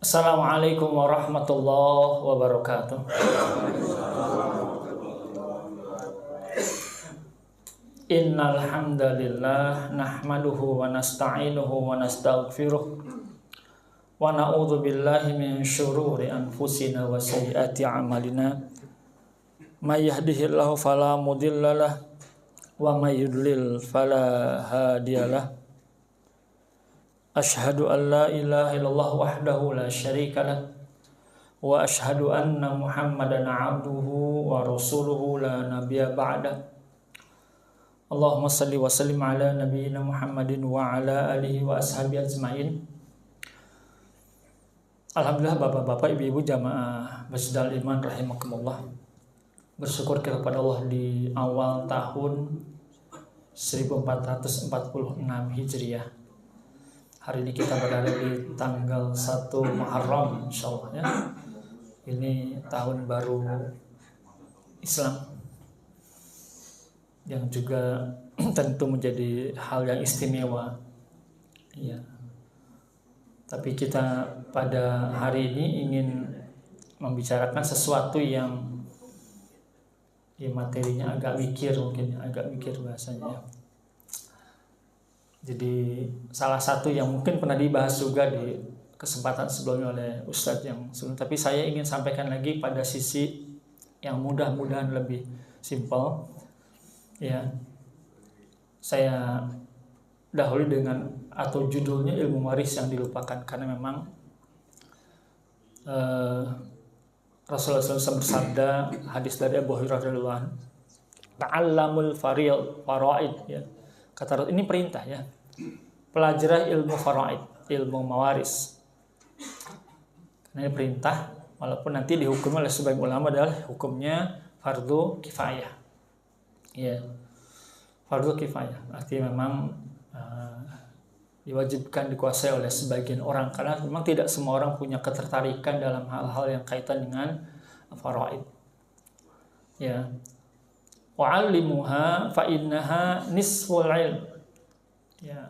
Assalamualaikum warahmatullahi wabarakatuh. Innal hamdalillah nahmaduhu wa nasta'inuhu wa nastaghfiruh wa na'udzu billahi min syururi anfusina wa sayyiati a'malina. May yahdihillahu fala mudhillalah wa may yudlil fala hadiyalah. Asyhadu an la ilaha illallah wahdahu la syarikalah wa asyhadu anna Muhammadan abduhu wa rasuluhu la nabiyya ba'da. Allahumma salli wa sallim ala nabiyyina Muhammadin wa ala alihi wa ashabihi ajmain. Alhamdulillah bapak-bapak, ibu-ibu jamaah Masjidil Iman rahimakumullah. Bersyukur kepada Allah di awal tahun 1446 Hijriah. Hari ini kita berada di tanggal 1 Muharram, insyaallah ya. Ini tahun baru Islam yang juga tentu menjadi hal yang istimewa. Ya. Tapi kita pada hari ini ingin membicarakan sesuatu yang ya materinya agak mikir, mungkin agak mikir bahasanya. Jadi salah satu yang mungkin pernah dibahas juga di kesempatan sebelumnya oleh Ustadz yang sebelumnya, tapi saya ingin sampaikan lagi pada sisi yang mudah-mudahan lebih simpel. Ya, saya dahulu dengan atau judulnya ilmu waris yang dilupakan, karena memang Rasulullah SAW bersabda, hadis dari Abu Hurairah radhiyallahu anhu, ta'allamul faraid, ya. Kata ini perintah ya. Pelajari ilmu faraid, ilmu mawaris. Karena ini perintah, walaupun nanti dihukum oleh sebagian ulama adalah hukumnya fardu kifayah. Ya. Fardu kifayah. Artinya memang diwajibkan dikuasai oleh sebagian orang, karena memang tidak semua orang punya ketertarikan dalam hal-hal yang kaitan dengan faraid. Ya. Wa'allimuha fa innaha nisful ilm. Ya.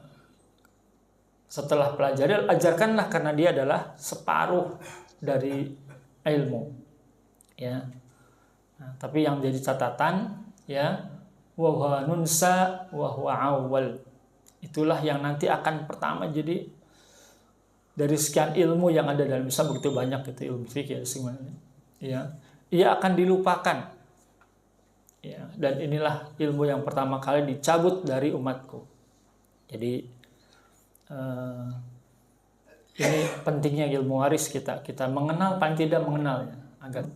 Setelah pelajari, ajarkanlah karena dia adalah separuh dari ilmu. Ya. Nah, tapi yang jadi catatan ya, wa huwa nunsa wa huwa awwal. Itulah yang nanti akan pertama, jadi dari sekian ilmu yang ada dalam Islam begitu banyak, itu ilmu fikih semuanya. Ya. Ia akan dilupakan. Ya, dan inilah ilmu yang pertama kali dicabut dari umatku. Jadi ini pentingnya ilmu waris kita mengenal, paling tidak mengenalnya. Agar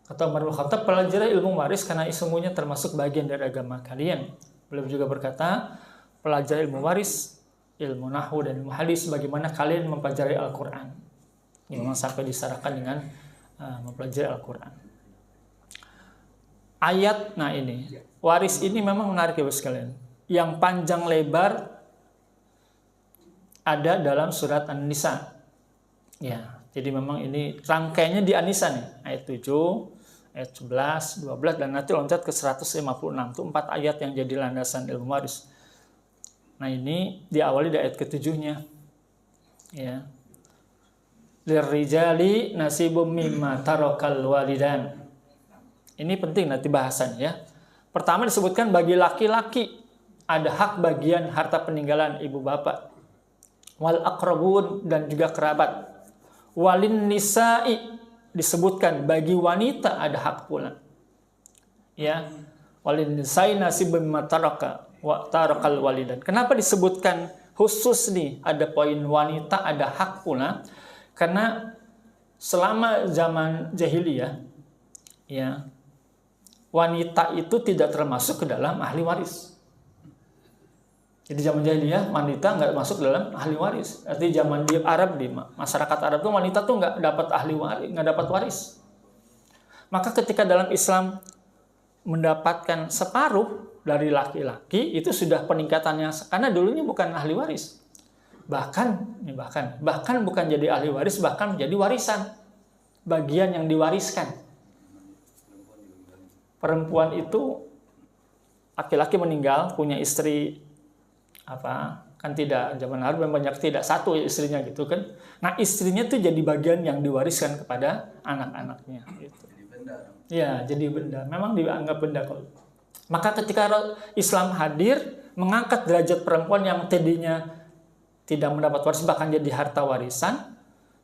kata Umar bin Khattab, pelajari ilmu waris karena semuanya termasuk bagian dari agama kalian. Beliau juga berkata, pelajari ilmu waris, ilmu nahwu dan ilmu hadis bagaimana kalian mempelajari Al-Qur'an. Ini memang sampai disyaratkan dengan mempelajari Al-Qur'an. Ayat, nah ini waris ini memang menarik ya sekalian. Yang panjang lebar ada dalam surat An-Nisa. Ya, jadi memang ini rangkaiannya di An-Nisa nih, ayat 7, ayat 11, 12 dan nanti loncat ke 156. Itu 4 ayat yang jadi landasan ilmu waris. Nah, ini diawali dari ayat ke-7-nya. Ya. Lirrijali nasibum mimma tarakal walidan. Ini penting nanti bahasannya ya. Pertama disebutkan bagi laki-laki ada hak bagian harta peninggalan ibu bapak. Wal aqrabun, dan juga kerabat. Walin nisa'i, disebutkan bagi wanita ada hak pula. Ya. Walin nisa'i nasibun mimma taraka wa tarakal walidan. Kenapa disebutkan khusus nih ada poin wanita ada hak pula? Karena selama zaman jahiliyah ya, wanita itu tidak termasuk ke dalam ahli waris. Jadi zaman jahiliyah wanita nggak masuk dalam ahli waris. Artinya zaman di Arab, di masyarakat Arab tuh wanita tuh nggak dapat ahli waris, nggak dapat waris. Maka ketika dalam Islam mendapatkan separuh dari laki-laki, itu sudah peningkatannya, karena dulunya bukan ahli waris. Bahkan bukan jadi ahli waris, bahkan menjadi warisan, bagian yang diwariskan. Perempuan itu, laki-laki meninggal punya istri Kan tidak, zaman Harun banyak tidak satu istrinya gitu kan. Nah istrinya tuh jadi bagian yang diwariskan kepada anak-anaknya. Gitu. Jadi benda dong. Ya, jadi benda. Memang dianggap benda kalau. Maka ketika Islam hadir, mengangkat derajat perempuan yang tadinya tidak mendapat warisan bahkan jadi harta warisan,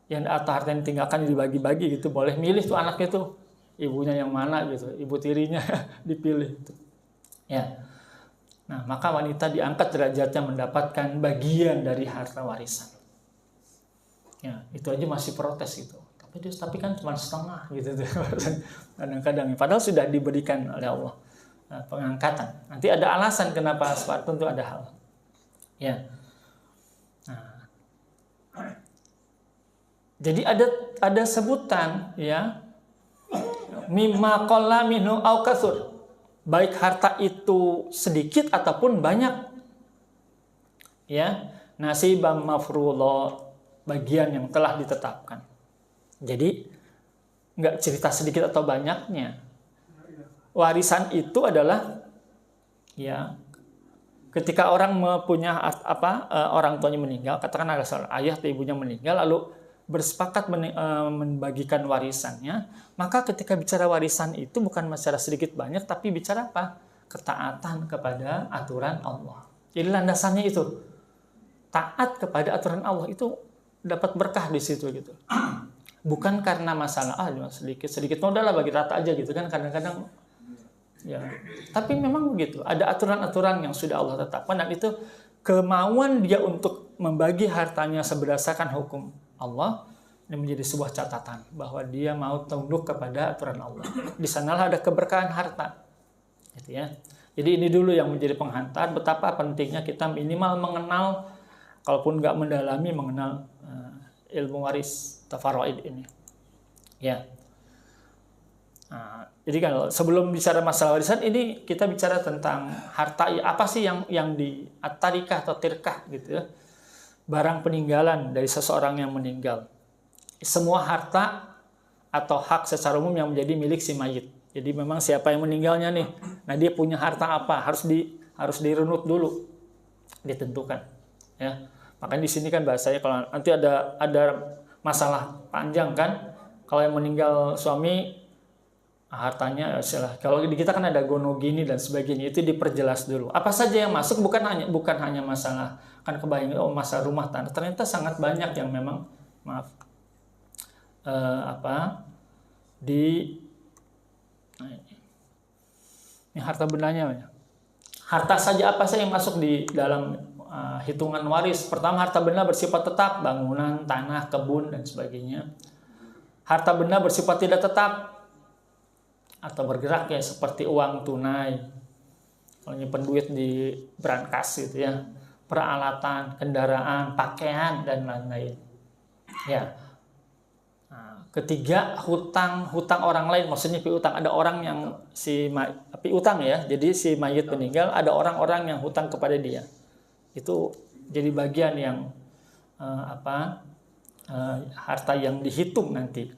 yang atau harta yang ditinggalkan dibagi-bagi gitu, boleh milih tuh anaknya tuh ibunya yang mana gitu, ibu tirinya dipilih gitu. Ya. Nah, maka wanita diangkat derajatnya mendapatkan bagian dari harta warisan. Ya, itu aja masih protes gitu. Tapi kan cuma setengah gitu tuh. Kadang-kadang padahal sudah diberikan oleh Allah pengangkatan. Nanti ada alasan kenapa seperti itu, ada hal. Ya. Nah. Jadi ada sebutan ya. Mimma qalla minhu au katsur. Baik harta itu sedikit ataupun banyak. Ya, nasibam mafruḍa, bagian yang telah ditetapkan. Jadi nggak cerita sedikit atau banyaknya. Warisan itu adalah ya ketika orang punya orang tuanya meninggal, katakan ada seorang ayah atau ibunya meninggal lalu bersepakat membagikan warisannya, maka ketika bicara warisan itu bukan bicara sedikit banyak, tapi bicara apa? Ketaatan kepada aturan Allah. Jadi landasannya itu taat kepada aturan Allah, itu dapat berkah di situ gitu. Bukan karena masalah sedikit udahlah bagi rata aja gitu kan, kadang-kadang ya. Tapi memang begitu, ada aturan-aturan yang sudah Allah tetapkan, dan itu kemauan dia untuk membagi hartanya berdasarkan hukum Allah ini menjadi sebuah catatan bahwa dia mau tunduk kepada aturan Allah. Di sanalah ada keberkahan harta. Gitu ya. Jadi ini dulu yang menjadi penghantar betapa pentingnya kita minimal mengenal, kalaupun nggak mendalami, mengenal ilmu waris tafaroid ini. Ya. Nah, jadi kalau sebelum bicara masalah warisan ini kita bicara tentang harta apa sih yang di at-tarikah atau tirkah gitu ya. Barang peninggalan dari seseorang yang meninggal. Semua harta atau hak secara umum yang menjadi milik si mayit. Jadi memang siapa yang meninggalnya nih, nah dia punya harta apa, harus dirunut dulu, ditentukan. Ya, makanya di sini kan bahasanya kalau nanti ada masalah panjang kan, kalau yang meninggal suami hartanya kalau di kita kan ada gonogini dan sebagainya, itu diperjelas dulu. Apa saja yang masuk, bukan hanya masalah kan kebayang masalah rumah tangga, ternyata sangat banyak yang memang ini harta bendanya ya. Harta saja apa saja yang masuk di dalam hitungan waris. Pertama, harta benda bersifat tetap, bangunan, tanah, kebun dan sebagainya. Harta benda bersifat tidak tetap atau bergerak ya, seperti uang tunai, kalau nyimpen duit di brankas gitu ya, peralatan, kendaraan, pakaian dan lain-lain. Ya. Nah, ketiga, hutang orang lain, maksudnya piutang. Ada orang yang piutang ya, jadi si mayit meninggal, ada orang-orang yang hutang kepada dia. Itu jadi bagian yang harta yang dihitung nanti.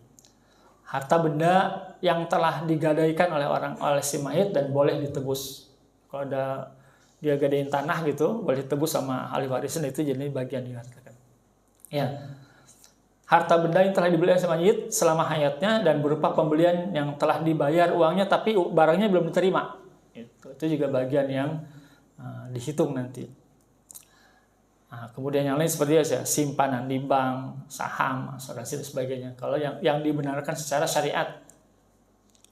Harta benda yang telah digadaikan oleh si mayit dan boleh ditebus. Kalau ada dia gadain tanah gitu, boleh ditebus sama ahli warisan, itu jadi bagian dihartakan. Ya. Harta benda yang telah dibeli oleh si mayit selama hayatnya dan berupa pembelian yang telah dibayar uangnya tapi barangnya belum diterima. Itu juga bagian yang dihitung nanti. Nah, kemudian yang lain seperti ya, simpanan di bank, saham, asuransi dan sebagainya. Kalau yang dibenarkan secara syariat,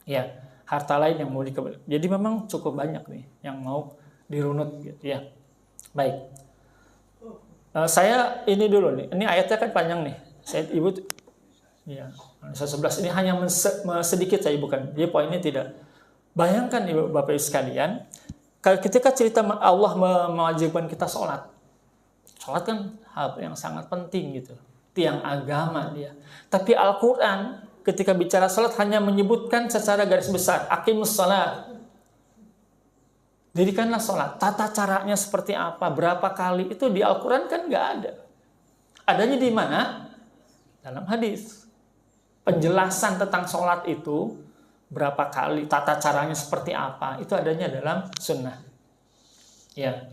ya harta lain yang mau dikembalikan. Jadi memang cukup banyak nih yang mau dirunut, gitu ya. Baik, saya ini dulu nih. Ini ayatnya kan panjang nih. Ibu, ya, 11 ini hanya sedikit saya bukan. Jadi poinnya tidak. Bayangkan ibu bapak ibu sekalian, ketika cerita Allah mewajibkan kita sholat. Sholat kan hal yang sangat penting gitu. Tiang agama dia. Tapi Al-Quran ketika bicara sholat hanya menyebutkan secara garis besar. Aqimus sholat. Dirikanlah sholat. Tata caranya seperti apa, berapa kali, itu di Al-Quran kan nggak ada. Adanya di mana? Dalam hadis. Penjelasan tentang sholat itu, berapa kali, tata caranya seperti apa, itu adanya dalam sunnah. Ya.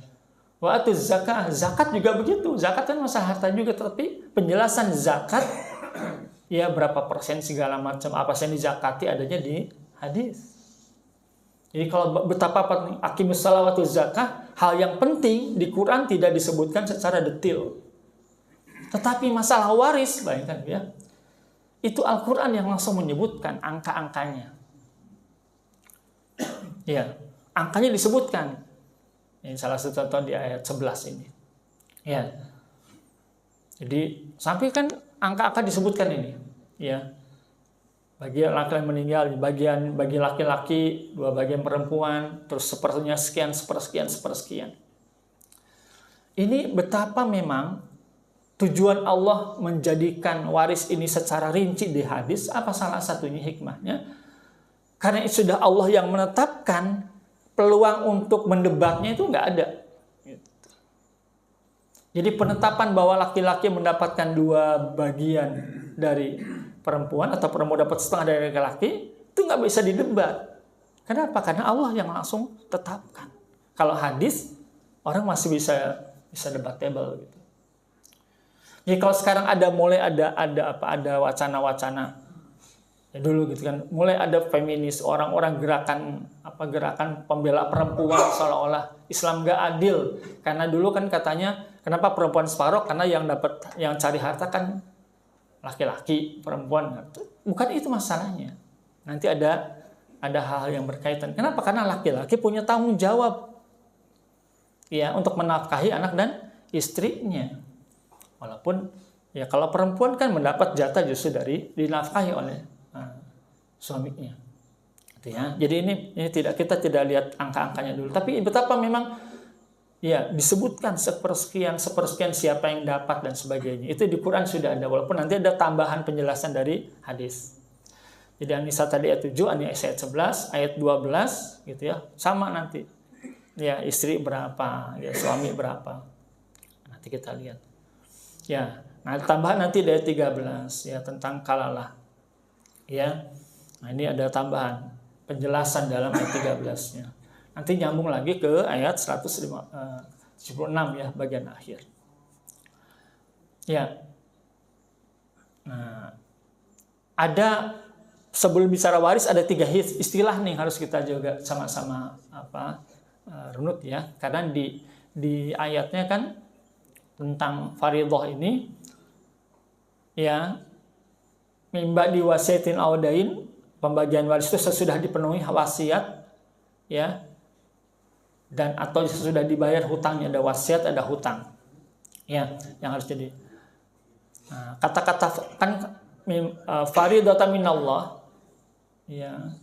Wa atuz zakah, zakat juga begitu. Zakat kan masalah harta juga, tapi penjelasan zakat ya berapa persen segala macam apa yang dizakati adanya di hadis. Jadi kalau betapa penting aqimus shalah wa atuz zakah, hal yang penting di Quran tidak disebutkan secara detail. Tetapi masalah waris, bayangkan ya. Itu Al-Qur'an yang langsung menyebutkan angka-angkanya. Ya, angkanya disebutkan. Ini salah satu contoh di ayat 11 ini. Ya. Jadi sampai kan angka-angka disebutkan ini, ya. Bagi laki-laki meninggal, bagi laki-laki, 2 bagian perempuan, terus sepertinya sekian, sepersekian. Ini betapa memang tujuan Allah menjadikan waris ini secara rinci di hadis, apa salah satunya hikmahnya? Karena itu sudah Allah yang menetapkan, peluang untuk mendebatnya itu nggak ada. Jadi penetapan bahwa laki-laki mendapatkan 2 bagian dari perempuan atau perempuan dapat setengah dari laki-laki itu nggak bisa didebat. Kenapa? Karena Allah yang langsung tetapkan. Kalau hadis orang masih bisa debatable gitu. Jadi kalau sekarang mulai ada wacana-wacana ya dulu gitu kan, mulai ada feminis, orang-orang gerakan pembela perempuan seolah-olah Islam gak adil. Karena dulu kan katanya kenapa perempuan separuh, karena yang cari harta kan laki-laki, perempuan. Bukan itu masalahnya. Nanti ada hal-hal yang berkaitan. Kenapa? Karena laki-laki punya tanggung jawab ya untuk menafkahi anak dan istrinya. Walaupun ya kalau perempuan kan mendapat jatah justru dari dinafkahi oleh suaminya. Ya. Jadi ini kita tidak lihat angka-angkanya dulu, tapi betapa memang ya disebutkan sepersekian siapa yang dapat dan sebagainya. Itu di Quran sudah ada, walaupun nanti ada tambahan penjelasan dari hadis. Jadi An-Nisa tadi ayat 7, An-Nisa ayat 11, ayat 12 gitu ya. Sama nanti. Ya, istri berapa, ya suami berapa. Nanti kita lihat. Ya, nah tambahan nanti dari 13 ya tentang kalalah. Ya. Nah, ini ada tambahan penjelasan dalam ayat 13-nya. Nanti nyambung lagi ke ayat 176 ya, bagian akhir. Ya. Nah, ada sebelum bicara waris ada 3 istilah nih harus kita juga sama-sama runut ya. Karena di ayatnya kan tentang fardhah ini ya, mimba diwasiatin audain, pembagian waris itu sesudah dipenuhi wasiat ya, dan atau sudah dibayar hutangnya, ada wasiat ada hutang ya yang harus jadi. Nah, kata-kata kan faridatan minallah ya,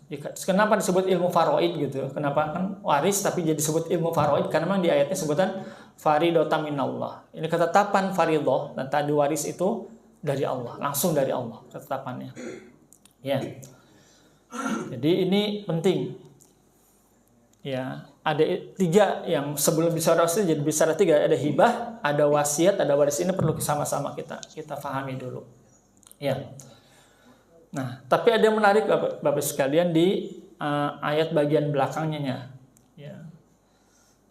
kenapa disebut ilmu faraid gitu, kenapa kan waris tapi jadi disebut ilmu faraid, karena memang di ayatnya sebutan faridatan minallah. Ini ketetapan faridah dan tadi waris itu dari Allah, langsung dari Allah ketetapannya ya. Jadi ini penting. Ya, ada 3 yang sebelum bicara waris jadi bicara 3, ada hibah, ada wasiat, ada waris. Ini perlu sama-sama kita pahami dulu. Ya. Nah, tapi ada yang menarik Bapak sekalian di ayat bagian belakangnya ya.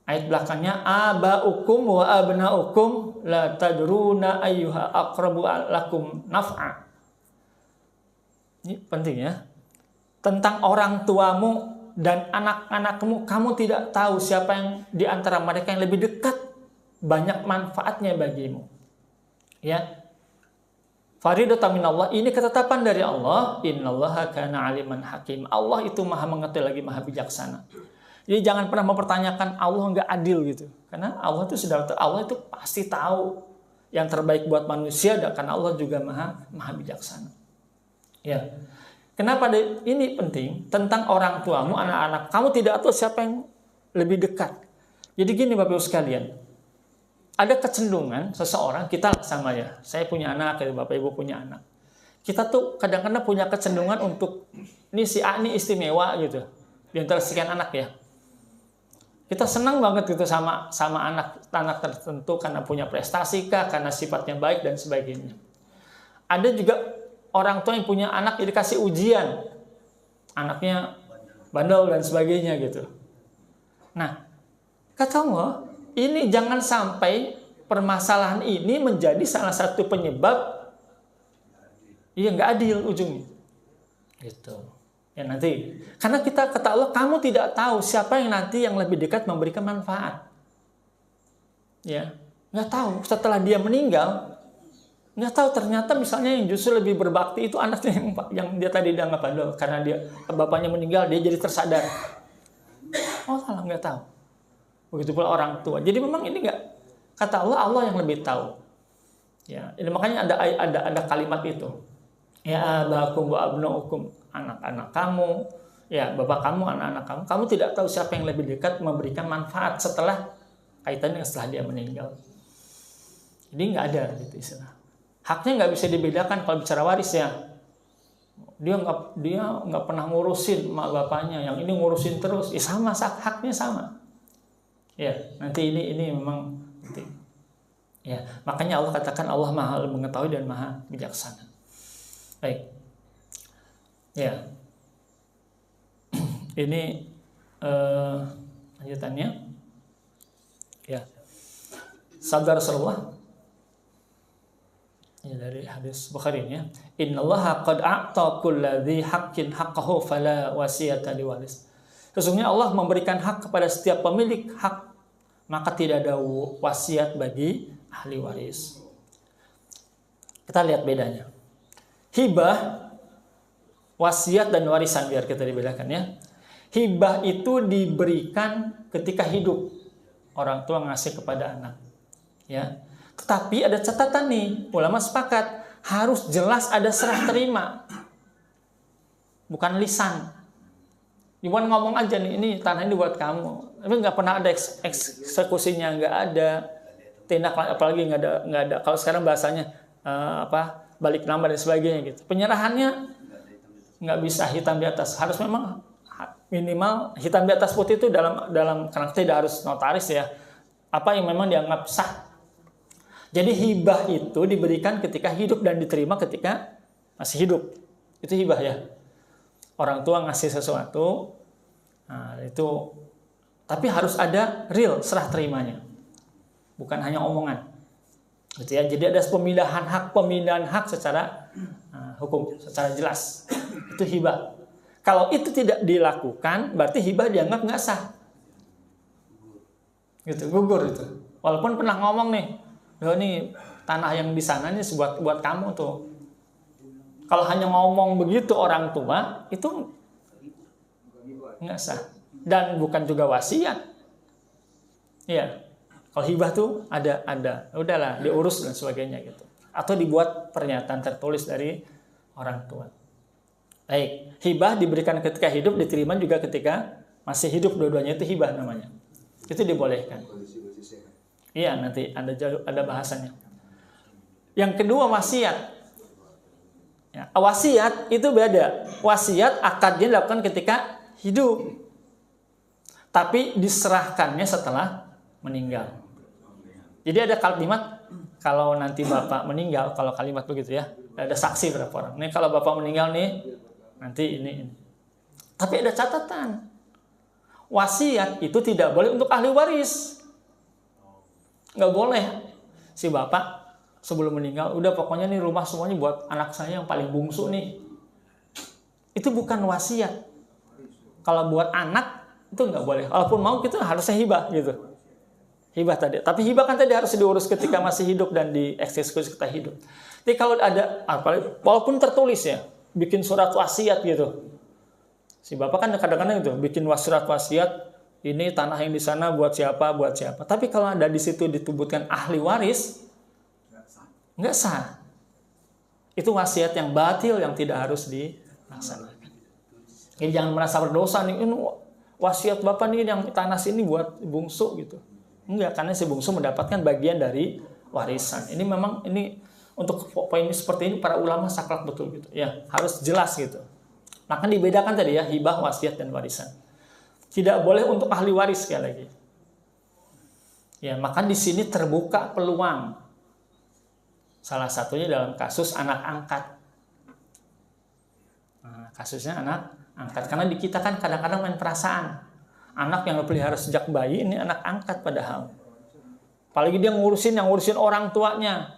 Ayat belakangnya abaukum wa abnaukum la tadruna ayyuha aqrabu lakum naf'a. Ini penting ya. Tentang orang tuamu dan anak-anakmu, kamu tidak tahu siapa yang di antara mereka yang lebih dekat banyak manfaatnya bagimu. Ya. Faridatan minallah, ini ketetapan dari Allah. Innallaha kana aliman hakim. Allah itu Maha mengetahui lagi Maha bijaksana. Jadi jangan pernah mempertanyakan Allah nggak adil gitu. Karena Allah itu pasti tahu yang terbaik buat manusia, karena Allah juga Maha bijaksana. Ya. Kenapa ini penting? Tentang orang tuamu, anak-anak. Kamu tidak tahu siapa yang lebih dekat. Jadi gini Bapak Ibu sekalian. Ada kecenderungan seseorang, kita sama ya. Saya punya anak, Bapak Ibu punya anak. Kita tuh kadang-kadang punya kecenderungan untuk, ini si A ini istimewa gitu. Di antara sekian anak ya. Kita senang banget gitu sama anak tertentu karena punya prestasi kah, karena sifatnya baik dan sebagainya. Ada juga orang tua yang punya anak dikasih ujian, anaknya bandel dan sebagainya gitu. Nah, kata Allah, ini jangan sampai permasalahan ini menjadi salah satu penyebab nggak adil ujungnya. Gitu. Ya nanti, karena kita kata Allah, kamu tidak tahu siapa yang nanti yang lebih dekat memberikan manfaat. Ya, nggak tahu. Setelah dia meninggal, nggak tahu ternyata misalnya yang justru lebih berbakti itu anaknya yang dia tadi dianggap adil, karena dia bapaknya meninggal dia jadi tersadar. Oh salah, nggak tahu. Begitu pula orang tua. Jadi memang ini nggak, kata Allah, Allah yang lebih tahu. Ya, ini makanya ada kalimat itu. Ya abakum wa abnaukum, anak-anak kamu, ya bapak kamu, anak-anak kamu tidak tahu siapa yang lebih dekat memberikan manfaat setelah kaitannya setelah dia meninggal. Jadi nggak ada gitu istilah. Haknya nggak bisa dibedakan kalau bicara waris ya. Dia nggak pernah ngurusin mak bapaknya, yang ini ngurusin terus. Sama, haknya sama. Ya nanti ini memang penting. Ya makanya Allah katakan Allah Maha mengetahui dan Maha bijaksana. Baik, ya, ini lanjutannya, ya, sabda Rasulullah, ya dari hadis Bukhari ya, Innallaha qad a'ta kulladzi haqqin haqqahu fala wasiyata liwaris. Sesungguhnya Allah memberikan hak kepada setiap pemilik hak, maka tidak ada wasiat bagi ahli waris. Kita lihat bedanya. Hibah, wasiat dan warisan, biar kita dibedakan ya. Hibah itu diberikan ketika hidup, orang tua ngasih kepada anak, ya. Tetapi ada catatan nih, ulama sepakat harus jelas ada serah terima, bukan lisan. Bukan ngomong aja nih, ini tanah ini buat kamu, tapi nggak pernah ada eksekusinya, nggak ada tindak, apalagi nggak ada. Kalau sekarang bahasanya balik nama dan sebagainya gitu. Penyerahannya nggak bisa hitam di atas, harus memang minimal hitam di atas putih itu dalam karena tidak harus notaris ya. Apa yang memang dianggap sah. Jadi hibah itu diberikan ketika hidup dan diterima ketika masih hidup. Itu hibah ya. Orang tua ngasih sesuatu, nah itu, tapi harus ada real serah terimanya, bukan hanya omongan. Gitu ya. Jadi ada pemindahan hak secara hukum, secara jelas. Itu hibah. Kalau itu tidak dilakukan, berarti hibah dianggap nggak sah. Gitu, gugur itu. Walaupun pernah ngomong nih, nih tanah yang di sana nih buat kamu tuh. Kalau hanya ngomong begitu orang tua, itu nggak sah. Dan bukan juga wasiat. Iya. Kalau hibah tuh ada, udahlah diurus dan sebagainya gitu. Atau dibuat pernyataan tertulis dari orang tua. Baik, hibah diberikan ketika hidup, diterima juga ketika masih hidup, dua-duanya itu hibah namanya. Itu dibolehkan. Iya, nanti ada bahasannya. Yang kedua wasiat. Ya, wasiat itu beda. Wasiat akadnya dilakukan ketika hidup, tapi diserahkannya setelah meninggal. Jadi ada kalimat, kalau nanti bapak meninggal, kalau kalimat begitu ya, ada saksi berapa orang. Nih kalau bapak meninggal nih, nanti ini. Tapi ada catatan. Wasiat itu tidak boleh untuk ahli waris. Nggak boleh. Si bapak sebelum meninggal, udah pokoknya nih rumah semuanya buat anak saya yang paling bungsu nih. Itu bukan wasiat. Kalau buat anak, itu nggak boleh. Walaupun mau kita harusnya hibah gitu. Hibah tadi. Tapi hibah kan tadi harus diurus ketika masih hidup dan dieksekusi ketika hidup. Jadi kalau ada, walaupun tertulis ya, bikin surat wasiat gitu. Si bapak kan kadang-kadang itu bikin surat wasiat, ini tanah yang di sana buat siapa. Tapi kalau ada di situ disebutkan ahli waris, nggak sah. Itu wasiat yang batil yang tidak harus dilaksanakan. Jadi jangan merasa berdosa nih, ini wasiat bapak nih yang tanah sini buat bungsu gitu. Enggak, karena si bungsu mendapatkan bagian dari warisan. Ini memang untuk poin seperti ini para ulama saklek betul gitu. Ya, harus jelas gitu. Maka dibedakan tadi ya, hibah, wasiat dan warisan. Tidak boleh untuk ahli waris sekali lagi. Ya, maka di sini terbuka peluang. Salah satunya dalam kasus anak angkat. Nah, kasusnya anak angkat, karena di kita kan kadang-kadang main perasaan. Anak yang dipelihara sejak bayi ini anak angkat padahal. Apalagi dia yang ngurusin orang tuanya.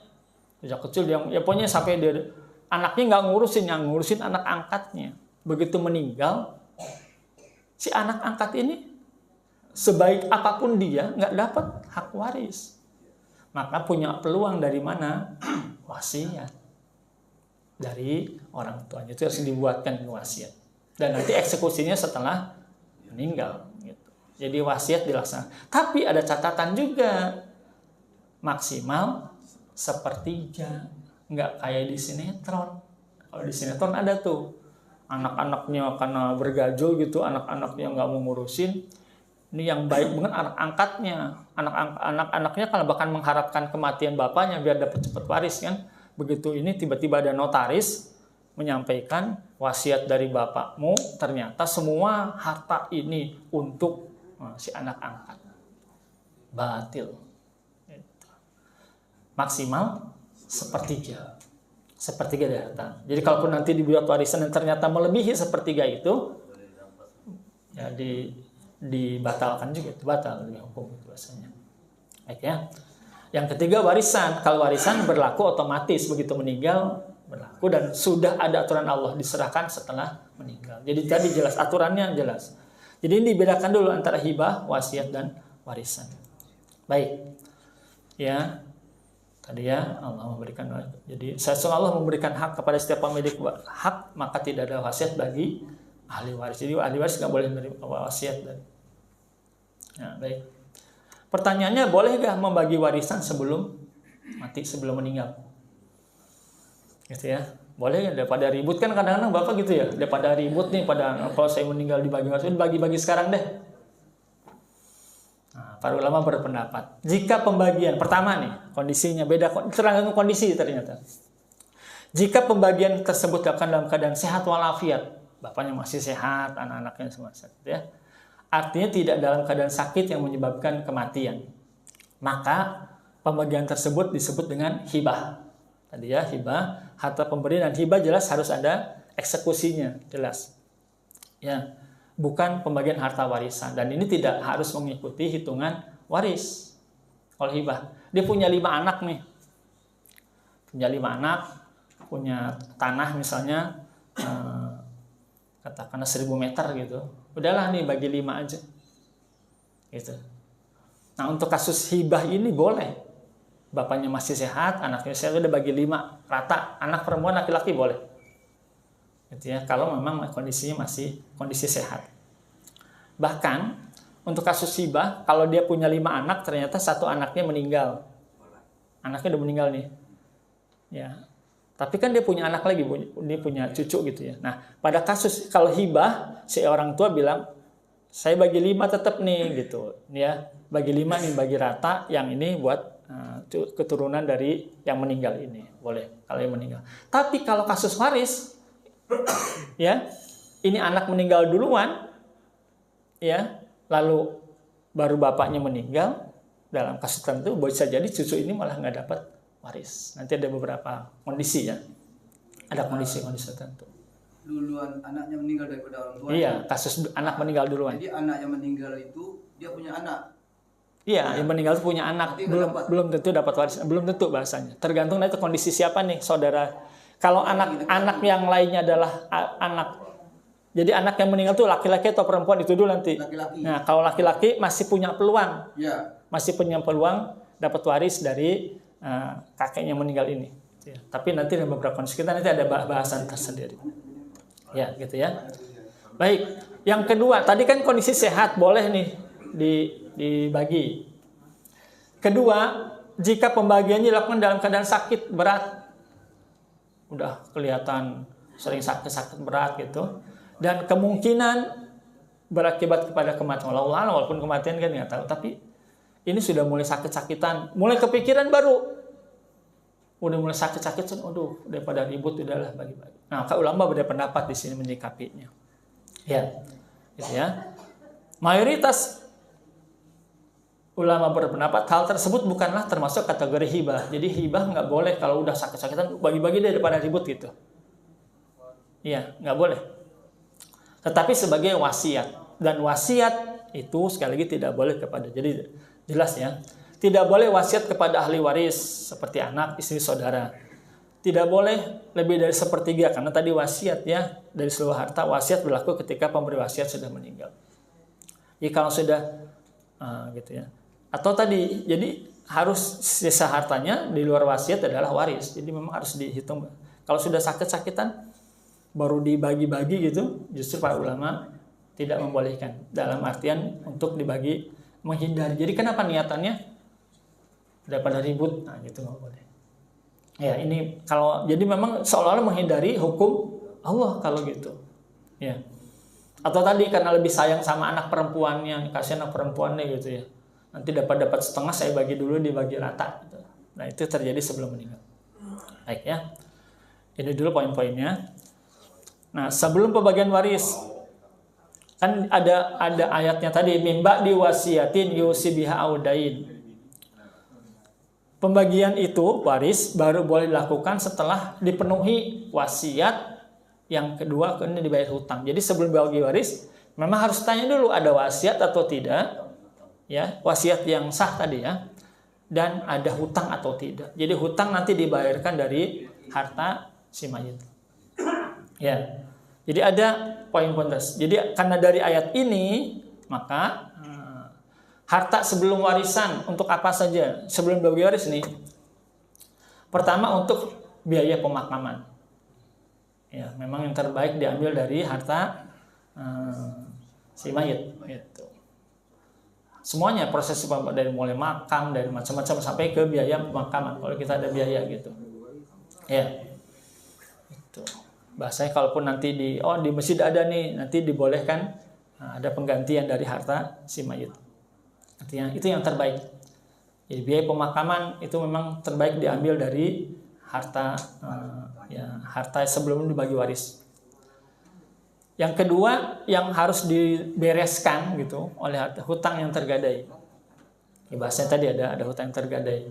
Sejak kecil dia, ya pokoknya sampai dia anaknya nggak ngurusin, yang ngurusin anak angkatnya. Begitu meninggal, si anak angkat ini sebaik apapun dia nggak dapat hak waris. Maka punya peluang dari mana? Wasiat dari orang tuanya. Itu harus dibuatkan wasiat. Dan nanti eksekusinya setelah meninggal. Gitu. Jadi wasiat dilaksanakan. Tapi ada catatan juga. Maksimal sepertiga. Nggak kayak di sinetron. Kalau di sinetron ada tuh. Anak-anaknya karena bergajul gitu. Anak-anaknya nggak mau ngurusin. Ini yang baik banget anak angkatnya. Anak-anaknya kalau bahkan mengharapkan kematian bapaknya biar dapat cepat waris kan. Begitu ini tiba-tiba ada notaris menyampaikan wasiat dari bapakmu. Ternyata semua harta ini untuk si anak angkat. Batil. Maksimal sepertiga dari harta. Jadi kalaupun nanti dibuat warisan dan ternyata melebihi sepertiga itu, ya dibatalkan juga, itu batal di hukum itu biasanya. Baik ya. Yang ketiga warisan. Kalau warisan berlaku otomatis begitu meninggal berlaku dan sudah ada aturan Allah diserahkan setelah meninggal. Jadi tadi jelas aturannya jelas. Jadi ini dibedakan dulu antara hibah, wasiat dan warisan. Baik. Ya. Tadi ya Allah memberikan, jadi sesungguhnya Allah memberikan hak kepada setiap pemilik hak, maka tidak ada wasiat bagi ahli waris. Jadi ahli waris nggak boleh menerima wasiat. Ya, baik. Pertanyaannya, boleh nggak membagi warisan sebelum mati, sebelum meninggal? Gitu ya. Boleh ya, daripada ribut kan kadang-kadang Bapak gitu ya. Daripada ribut nih, kalau saya meninggal dibagi warisan, bagi-bagi sekarang deh. Nah, para ulama berpendapat, jika pembagian pertama nih kondisinya beda, tergantung kondisi ternyata. Jika pembagian tersebut dilakukan dalam keadaan sehat walafiat, bapaknya masih sehat, anak-anaknya semua sehat, ya. Artinya tidak dalam keadaan sakit yang menyebabkan kematian, maka pembagian tersebut disebut dengan hibah. Tadi ya, hibah, harta pemberi, dan hibah jelas harus ada eksekusinya, jelas. Ya. Bukan pembagian harta warisan, dan ini tidak harus mengikuti hitungan waris. Kalau hibah, dia punya 5 anak nih, punya tanah misalnya katakanlah 1000 meter gitu, udahlah nih bagi 5 aja, gitu. Nah untuk kasus hibah ini boleh, bapaknya masih sehat, anaknya sehat, udah bagi 5 rata, anak perempuan laki-laki boleh. Gitu ya, kalau memang kondisinya masih kondisi sehat. Bahkan untuk kasus hibah, kalau dia punya 5 anak, ternyata 1 anaknya meninggal, anaknya udah meninggal nih, ya. Tapi kan dia punya anak lagi, dia punya cucu gitu ya. Nah pada kasus kalau hibah, si orang tua bilang, saya bagi 5 tetap nih gitu, ya. Bagi 5 nih, bagi rata, yang ini buat keturunan dari yang meninggal ini, boleh kalau yang meninggal. Tapi kalau kasus waris, ya, ini anak meninggal duluan, ya, lalu baru bapaknya meninggal, dalam kasus tertentu bisa jadi cucu ini malah nggak dapat waris. Nanti ada beberapa kondisi ya, ada kondisi-kondisi tertentu. Duluan anaknya meninggal daripada orang tua. Iya, kasus anak meninggal duluan. Jadi anak yang meninggal itu dia punya anak. Iya, yang meninggal itu punya anak, belum tentu dapat waris, belum tentu bahasanya. Tergantung itu kondisi siapa nih, saudara. Kalau anak yang lainnya adalah anak, jadi anak yang meninggal itu laki-laki atau perempuan itu dulu nanti. Laki-laki. Nah, kalau laki-laki masih punya peluang, ya. masih punya peluang dapat waris dari kakeknya meninggal ini. Tapi nanti ada beberapa kondisi, kita nanti ada bahasan tersendiri. Ya, gitu ya. Baik, yang kedua, tadi kan kondisi sehat boleh nih dibagi. Kedua, jika pembagiannya dilakukan dalam keadaan sakit berat, udah kelihatan sering sakit berat gitu, dan kemungkinan berakibat kepada kematian. Walaupun kematian kan nggak tahu, tapi ini sudah mulai sakit-sakitan, mulai kepikiran baru, udah mulai sakit-sakit, aduh, daripada ribut udahlah bagi-bagi. Nah, ulama berbeda pendapat di sini menyikapinya. Ya, gitu ya. Mayoritas ulama berpendapat hal tersebut bukanlah termasuk kategori hibah. Jadi hibah nggak boleh kalau udah sakit-sakitan bagi-bagi daripada ribut gitu. Iya, nggak boleh. Tetapi sebagai wasiat, dan wasiat itu sekali lagi tidak boleh kepada. Jadi jelas ya, Tidak boleh wasiat kepada ahli waris seperti anak, istri, saudara. Tidak boleh lebih dari sepertiga karena tadi wasiat ya dari seluruh harta. Wasiat berlaku ketika pemberi wasiat sudah meninggal. Jadi kalau sudah gitu ya. Atau tadi jadi harus sisa hartanya di luar wasiat adalah waris. Jadi memang harus dihitung. Kalau sudah sakit-sakitan baru dibagi-bagi gitu, justru para ulama tidak membolehkan. Dalam artian untuk dibagi menghindari. Jadi kenapa niatannya? Daripada ribut, nah gitu nggak boleh. Ya ini kalau jadi memang seolah-olah menghindari hukum Allah kalau gitu. Ya. Atau tadi karena lebih sayang sama anak perempuannya, kasih anak perempuannya gitu ya. Nanti dapat setengah saya bagi dulu dibagi rata. Gitu. Nah itu terjadi sebelum meninggal. Baik ya. Ini dulu poin-poinnya. Nah sebelum pembagian waris kan ada ayatnya tadi mimba diwasiatin yusi biha audain. Pembagian itu waris baru boleh dilakukan setelah dipenuhi wasiat, yang kedua ini dibayar hutang. Jadi sebelum bagi waris memang harus tanya dulu ada wasiat atau tidak, ya wasiat yang sah tadi ya, dan ada hutang atau tidak. Jadi hutang nanti dibayarkan dari harta si mayit. Ya, jadi ada poin-poin das. Jadi karena dari ayat ini maka harta sebelum warisan untuk apa saja sebelum bagi waris nih? Pertama untuk biaya pemakaman. Ya, memang yang terbaik diambil dari harta si mayit. Gitu. Semuanya proses dari mulai makam dari macam-macam sampai ke biaya pemakaman. Kalau kita ada biaya gitu, ya. Itu. Bahasanya kalaupun nanti di masjid ada nih, nanti dibolehkan ada penggantian dari harta si mayit. Artinya itu yang terbaik. Jadi biaya pemakaman itu memang terbaik diambil dari harta harta sebelum dibagi waris. Yang kedua yang harus dibereskan gitu oleh hutang yang tergadai. Ya, bahasanya tadi ada hutang yang tergadai.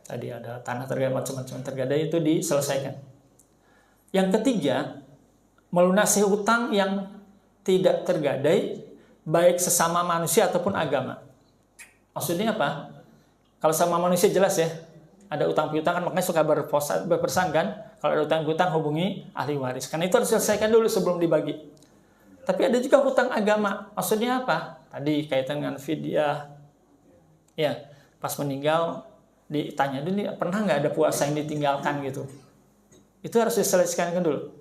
Tadi ada tanah tergadai macam-macam tergadai itu diselesaikan. Yang ketiga melunasi hutang yang tidak tergadai baik sesama manusia ataupun agama. Maksudnya apa? Kalau sama manusia jelas ya, ada utang piutang kan makanya suka berpesan kan, kalau ada utang piutang hubungi ahli waris. Karena itu harus diselesaikan dulu sebelum dibagi. Tapi ada juga hutang agama. Maksudnya apa? Tadi kaitan dengan fidyah. Ya, pas meninggal ditanya dulu pernah nggak ada puasa yang ditinggalkan gitu. Itu harus diselesaikan dulu.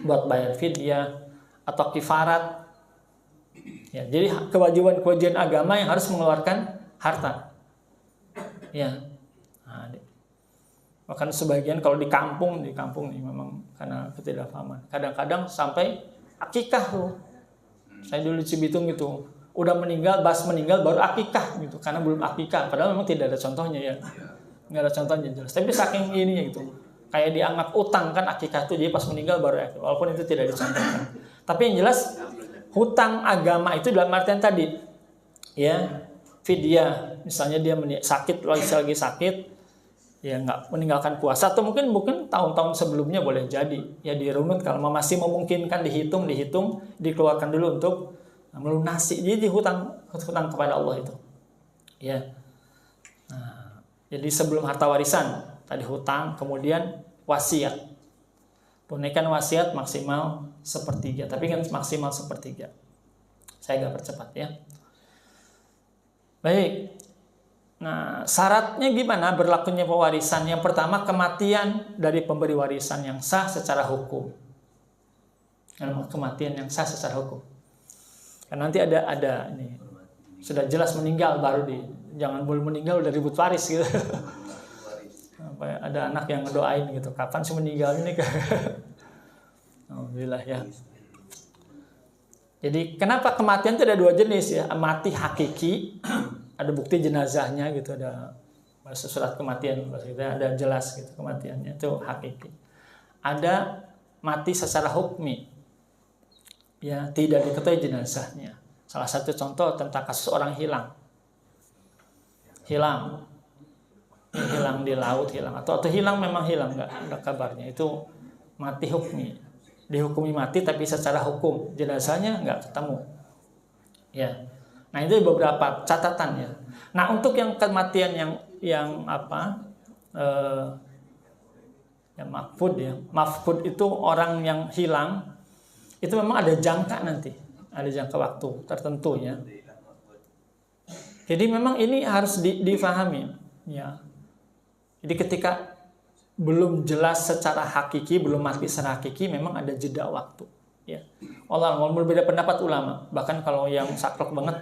Buat bayar fidyah atau kifarat. Ya, jadi kewajiban agama yang harus mengeluarkan harta. Ya. Nah, bahkan sebagian kalau di kampung nih memang karena ketidakpahaman. Kadang-kadang sampai akikah tuh. Saya dulu di Cibitung gitu. Udah meninggal baru akikah gitu karena belum akikah. Padahal memang tidak ada contohnya ya. Enggak ada contohnya jelas. Tapi saking ininya gitu. Kayak dianggap utang kan akikah tuh jadi pas meninggal baru akikah. Walaupun itu tidak dicontohkan. Tapi yang jelas hutang agama itu dalam artian tadi ya fidyah, misalnya dia sakit lagi sakit, ya nggak meninggalkan puasa atau mungkin tahun-tahun sebelumnya boleh jadi, ya dirunut kalau masih memungkinkan dihitung, dikeluarkan dulu untuk melunasi, jadi hutang kepada Allah itu, ya. Nah, jadi sebelum harta warisan tadi hutang, kemudian wasiat, tunaikan wasiat maksimal 1/3, tapi kan maksimal 1/3, saya agak percepat ya. Baik, nah syaratnya gimana berlakunya pewarisan? Yang pertama kematian dari pemberi warisan yang sah secara hukum. Kematian yang sah secara hukum. Karena nanti ada ini sudah jelas meninggal baru jangan belum meninggal udah ribut waris gitu. Ada anak yang ngedoain gitu, kapan sih meninggal ini? Alhamdulillah ya. Jadi kenapa kematian itu ada dua jenis ya, mati hakiki, ada bukti jenazahnya gitu, ada surat kematian, ada jelas gitu kematiannya itu hakiki. Ada mati secara hukmi, ya tidak diketahui jenazahnya. Salah satu contoh tentang kasus orang hilang di laut atau hilang memang hilang nggak ada kabarnya, itu mati hukmi. Dihukumi mati tapi secara hukum jenazahnya nggak ketemu. Ya. Nah itu beberapa catatan ya. Nah, untuk yang kematian yang apa? Yang mafqud itu orang yang hilang, itu memang ada jangka nanti, ada jangka waktu tertentu ya. Jadi memang ini harus difahami ya. Jadi ketika belum jelas secara hakiki, belum mati secara hakiki, memang ada jeda waktu ya. Allah berbeda pendapat ulama, bahkan kalau yang saklek banget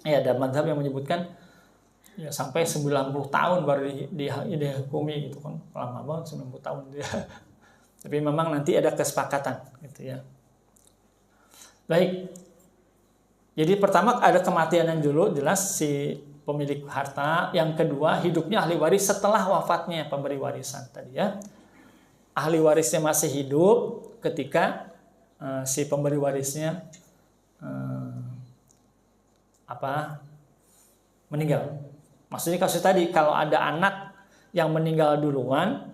ya ada mazhab yang menyebutkan ya sampai 90 tahun baru dihukumi gitu kan. Lama banget 90 tahun dia. Tapi memang nanti ada kesepakatan gitu ya. Baik. Jadi pertama ada kematian yang dulu jelas si pemilik harta, yang kedua hidupnya ahli waris setelah wafatnya pemberi warisan tadi ya. Ahli warisnya masih hidup ketika si pemberi warisnya meninggal. Maksudnya kasus tadi kalau ada anak yang meninggal duluan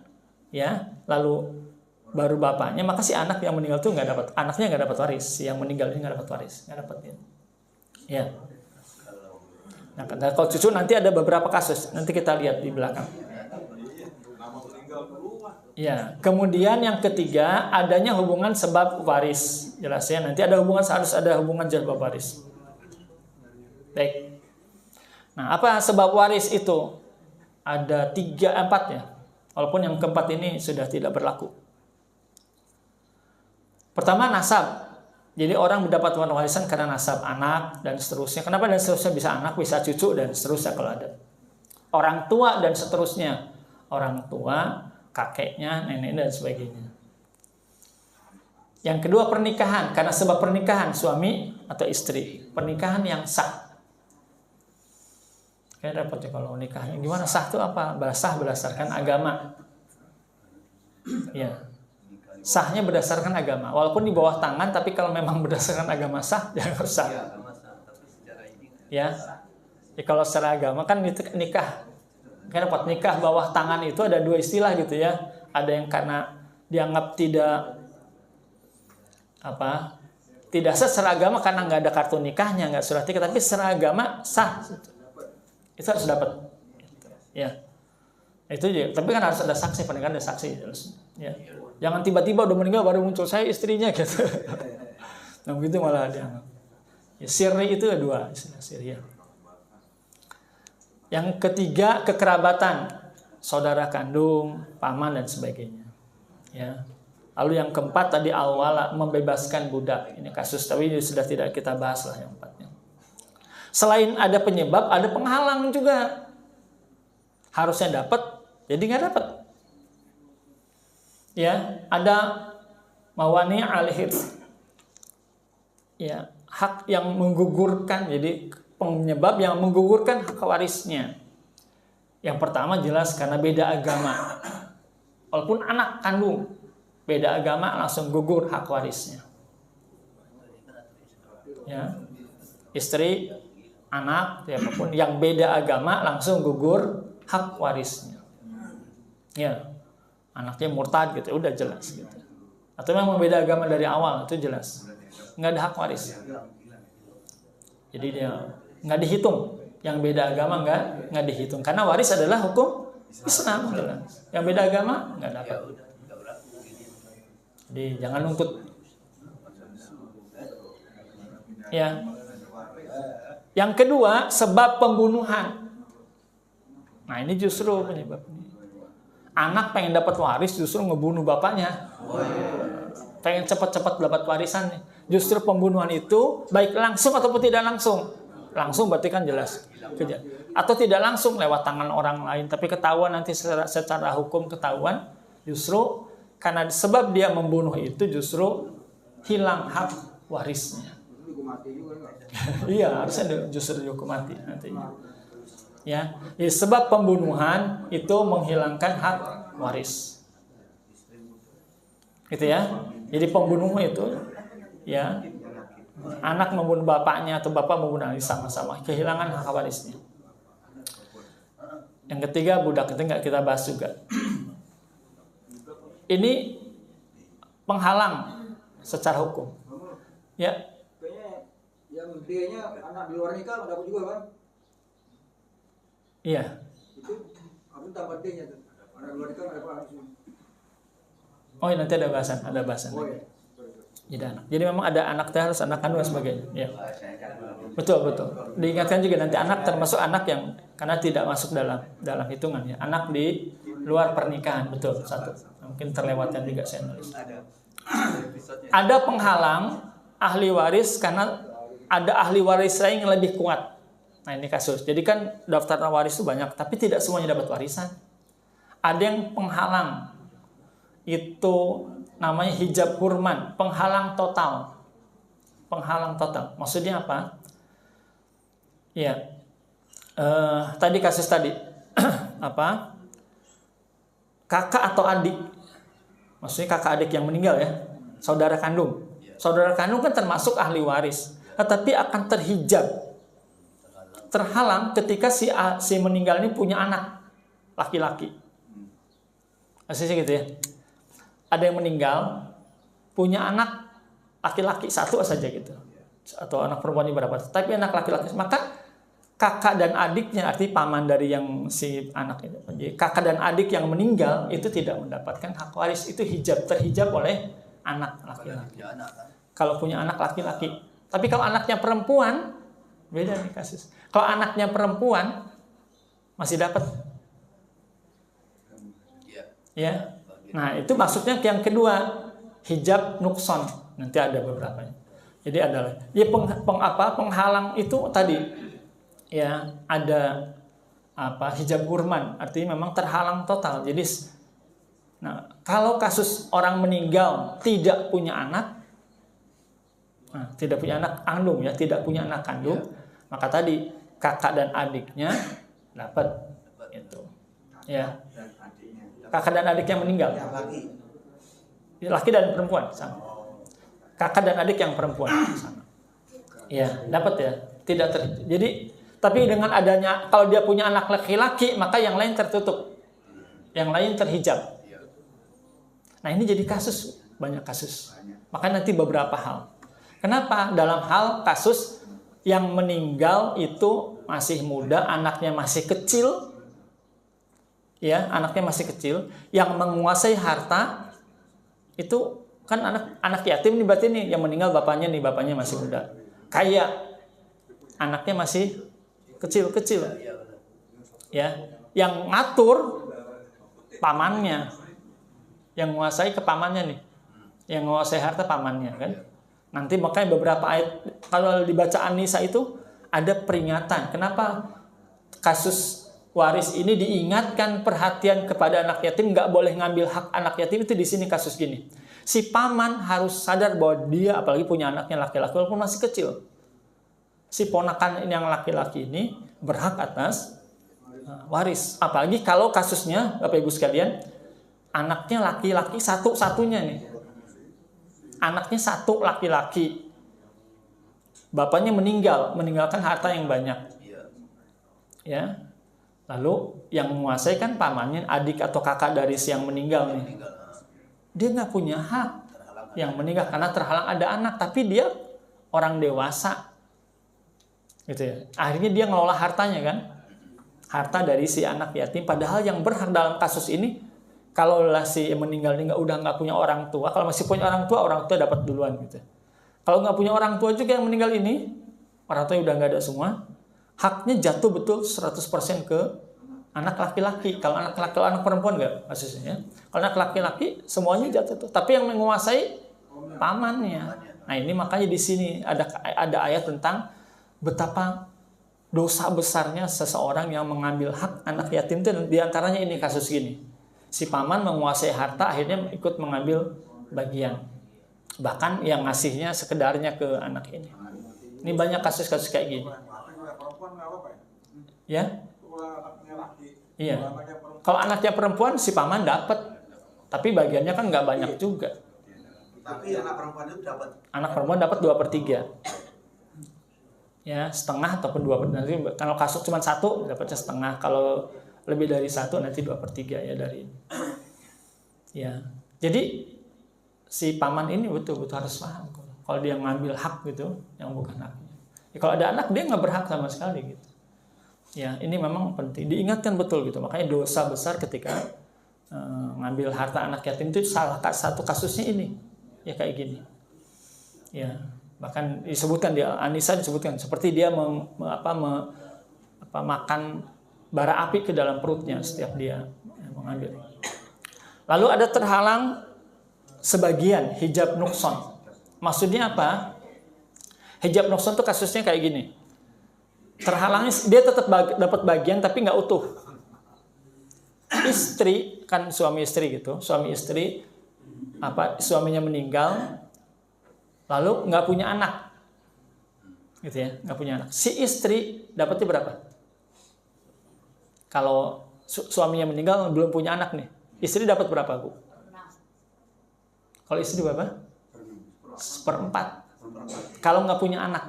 ya, lalu baru bapaknya, maka si anak yang meninggal itu anaknya nggak dapat waris, si yang meninggal ini nggak dapat waris, nggak dapat ya. Nah, kalau cucu nanti ada beberapa kasus, nanti kita lihat di belakang. Ya, kemudian yang ketiga adanya hubungan sebab waris, jelas ya, nanti harus ada hubungan sebab waris. Baik. Nah, apa sebab waris itu? Ada 4 ya. Walaupun yang keempat ini sudah tidak berlaku. Pertama, nasab. Jadi orang mendapat warisan karena nasab, anak dan seterusnya. Kenapa dan seterusnya? Bisa anak, bisa cucu dan seterusnya kalau ada. Orang tua dan seterusnya. Orang tua, kakeknya, nenek dan sebagainya. Yang kedua, pernikahan. Karena sebab pernikahan suami atau istri. Pernikahan yang sah. Kayak repot ya kalau nikahnya. Gimana sah itu apa? Sah berdasarkan agama. Ya. Sahnya berdasarkan agama. Walaupun di bawah tangan, tapi kalau memang berdasarkan agama sah, ya harus sah. Ya. Ya kalau secara agama kan itu nikah. Kayak repot, nikah bawah tangan itu ada 2 istilah gitu ya. Ada yang karena dianggap tidak sah secara agama karena nggak ada kartu nikahnya, nggak surat nikah, tapi secara agama sah. Itu harus dapat, ya. Itu juga. Tapi kan harus ada saksi, pernikahan ada saksi, ya. Jangan tiba-tiba udah meninggal baru muncul saya istrinya gitu. Nah begitu malah ada. Ya, sirri itu ada 2 istilah sirri. Ya. Yang ketiga kekerabatan, saudara kandung, paman dan sebagainya. Ya. Lalu yang keempat tadi awal membebaskan budak. Ini kasus tapi sudah tidak kita bahas lah yang empatnya. Selain ada penyebab, ada penghalang juga. Harusnya dapat, jadi nggak dapat. Ya, ada mawani al-hirs. Ya, hak yang menggugurkan, jadi penyebab yang menggugurkan hak warisnya. Yang pertama jelas karena beda agama. Walaupun anak kandung, beda agama langsung gugur hak warisnya. Ya, istri, anak, siapapun yang beda agama langsung gugur hak warisnya. Ya, anaknya murtad gitu, udah jelas gitu. Atau memang beda agama dari awal, itu jelas. Nggak ada hak waris. Jadi dia nggak dihitung. Yang beda agama nggak dihitung. Karena waris adalah hukum Islam. Jelas. Yang beda agama nggak dapat. Jadi jangan nuntut. Ya. Yang kedua, sebab pembunuhan. Nah, ini justru penyebabnya. Anak pengen dapat waris justru ngebunuh bapaknya. Pengen cepat-cepat dapat warisan. Justru pembunuhan itu baik langsung ataupun tidak langsung. Langsung berarti kan jelas. Atau tidak langsung lewat tangan orang lain. Tapi ketahuan nanti secara hukum ketahuan. Justru karena sebab dia membunuh itu justru hilang hak warisnya. Iya, harusnya justru dihukum mati nantinya. Ya, sebab pembunuhan itu menghilangkan hak waris. Gitu ya. Jadi pembunuh itu ya anak membunuh bapaknya atau bapak membunuh anak sama-sama kehilangan hak warisnya. Yang ketiga budak, itu nggak kita bahas juga. Ini penghalang secara hukum. Ya. Yang D-nya anak di luar nikah dapat juga kan? Iya. Itu harus tambah D-nya tuh. Anak luar nikah ada apa harus? Oh, nanti ada bahasan. Oh ya. Jadi anak. Jadi memang ada anak teh harus anak kandung dan sebagainya. Ya. Betul. Diingatkan juga nanti anak termasuk anak yang karena tidak masuk dalam hitungan ya. Anak di luar pernikahan, betul. Satu. Mungkin terlewatkan juga saya nulis. Ada penghalang ahli waris karena ada ahli waris lain yang lebih kuat. Nah, ini kasus. Jadi kan daftar waris itu banyak, tapi tidak semuanya dapat warisan. Ada yang penghalang. Itu namanya hijab hurman, penghalang total. Maksudnya apa? Ya, tadi kasus tadi apa? Kakak atau adik, maksudnya kakak adik yang meninggal ya, saudara kandung. Saudara kandung kan termasuk ahli waris, tetapi akan terhalang ketika si meninggal ini punya anak laki-laki. Maksudnya gitu ya. Ada yang meninggal, punya anak laki-laki satu saja gitu, atau anak perempuan berapa? Tapi anak laki-laki, maka kakak dan adiknya, arti paman dari yang si anak itu, kakak dan adik yang meninggal itu tidak mendapatkan hak waris, itu terhijab oleh anak laki-laki. Kalau punya anak laki-laki, tapi kalau anaknya perempuan beda nih kasus. Kalau anaknya perempuan masih dapat, ya. Nah, itu maksudnya yang kedua, hijab nukson. Nanti ada beberapa. Jadi adalah ya penghalang itu tadi ya, ada hijab hurman, artinya memang terhalang total. Jadi nah, kalau kasus orang meninggal tidak punya anak, tidak punya anak kandung, maka tadi kakak dan adiknya dapat itu. Ya. Kakak dan adik yang meninggal. Laki dan perempuan sama. Kakak dan adik yang perempuan sama. Ya, dapat ya. Jadi tapi dengan adanya, kalau dia punya anak laki-laki, maka yang lain tertutup. Yang lain terhijab. Nah, ini jadi banyak kasus. Maka nanti beberapa hal. Kenapa? Dalam hal kasus yang meninggal itu masih muda, anaknya masih kecil, ya, anaknya masih kecil, yang menguasai harta itu kan anak yatim nih, berarti nih yang meninggal bapaknya masih muda, kaya, anaknya masih kecil, ya, yang ngatur pamannya, yang menguasai ke pamannya nih, yang menguasai harta pamannya kan. Nanti makanya beberapa ayat kalau dibaca An-Nisa itu ada peringatan. Kenapa kasus waris ini diingatkan perhatian kepada anak yatim, nggak boleh ngambil hak anak yatim itu di sini kasus gini. Si paman harus sadar bahwa dia apalagi punya anaknya laki-laki walaupun masih kecil. Si ponakan yang laki-laki ini berhak atas waris. Apalagi kalau kasusnya Bapak Ibu sekalian, anaknya laki-laki satu-satunya nih. Anaknya satu laki-laki. Bapaknya meninggalkan harta yang banyak. Ya. Lalu yang menguasai kan pamannya, adik atau kakak dari si yang meninggal nih. Dia nggak punya hak yang meninggal karena terhalang ada anak, tapi dia orang dewasa, gitu ya. Akhirnya dia ngelola hartanya kan, harta dari si anak yatim. Padahal yang berhak dalam kasus ini, kalau si meninggal ini udah nggak punya orang tua, kalau masih punya orang tua dapat duluan gitu. Kalau nggak punya orang tua juga yang meninggal ini, orang tua udah nggak ada semua. Haknya jatuh betul 100% ke anak laki-laki. Kalau anak perempuan enggak kasusnya. Kalau anak laki-laki semuanya jatuh tuh. Tapi yang menguasai pamannya. Nah, ini makanya di sini ada ayat tentang betapa dosa besarnya seseorang yang mengambil hak anak yatim itu, di antaranya ini kasus gini. Si paman menguasai harta, akhirnya ikut mengambil bagian. Bahkan yang ngasihnya sekedarnya ke anak ini. Ini banyak kasus-kasus kayak gini. Ya? Iya. Kalau anaknya perempuan si paman dapat, tapi bagiannya kan nggak banyak juga. Tapi anak perempuan itu dapat. Anak perempuan dapat 2/3. Ya, setengah ataupun 2/3. Kalau kasus cuma satu dapatnya setengah. Kalau lebih dari satu nanti 2/3 ya dari. Ya. Jadi si paman ini betul-betul harus paham kalau dia ngambil hak gitu yang bukan haknya. Ya, kalau ada anak dia nggak berhak sama sekali gitu. Ya, ini memang penting diingatkan betul gitu. Makanya dosa besar ketika ngambil harta anak yatim itu salah satu kasusnya ini. Ya kayak gini. Ya, bahkan disebutkan di An-Nisa disebutkan seperti dia makan bara api ke dalam perutnya setiap dia mengambil. Lalu ada terhalang sebagian hijab nukson. Maksudnya apa? Hijab nukson itu kasusnya kayak gini. Terhalangnya dia tetap dapat bagian tapi nggak utuh. Istri kan suami istri gitu, suami istri suaminya meninggal, lalu nggak punya anak, gitu ya, nggak punya anak. Si istri dapatnya berapa? Kalau suaminya meninggal belum punya anak nih, istri dapat berapa, Bu? Kalau istri berapa? 1/4. Kalau nggak punya anak.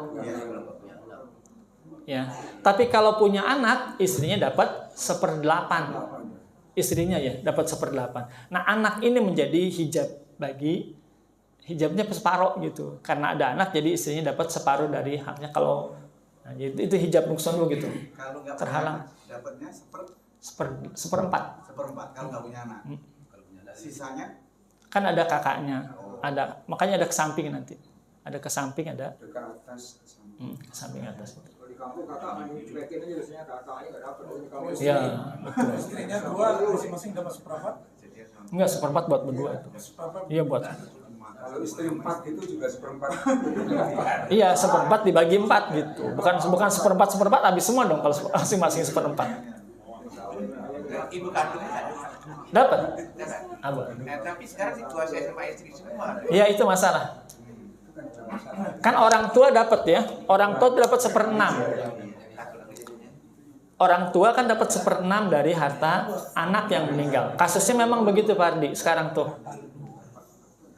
Ya, tapi kalau punya anak, istrinya dapat 1/8. Istrinya ya dapat 1/8. Nah, anak ini menjadi hijab bagi hijabnya separuh gitu. Karena ada anak, jadi istrinya dapat separuh dari haknya. Kalau itu hijab nukson gitu. Kalau nggak terhalang, dapatnya 1/4. 1/4 kalau nggak punya anak. Sisanya Kan ada kakaknya, ada makanya ada ke samping nanti. Ada ke samping, ada Dekat atas. ke samping atas. Kalau di kampung kakak cuekin aja biasanya kakaknya nggak dapat dari kamu. Ya, betul. Istrinya 2 masing-masing dapat 1/4. Enggak 1/4 buat berdua itu. Iya buat. Kalau istri 4 itu juga 1/4. Iya 1/4 dibagi 4 gitu. Bukan 1/4 habis semua dong kalau masing-masing 1/4. ibu kandungnya ada. Dapat. Apa? Nah, tapi sekarang situasi sama istri semua. Iya itu masalah. Kan orang tua dapat ya. Orang tua dapat 1/6. Orang tua kan dapat 1/6 dari harta anak yang meninggal. Kasusnya memang begitu Pak Ardi sekarang tuh.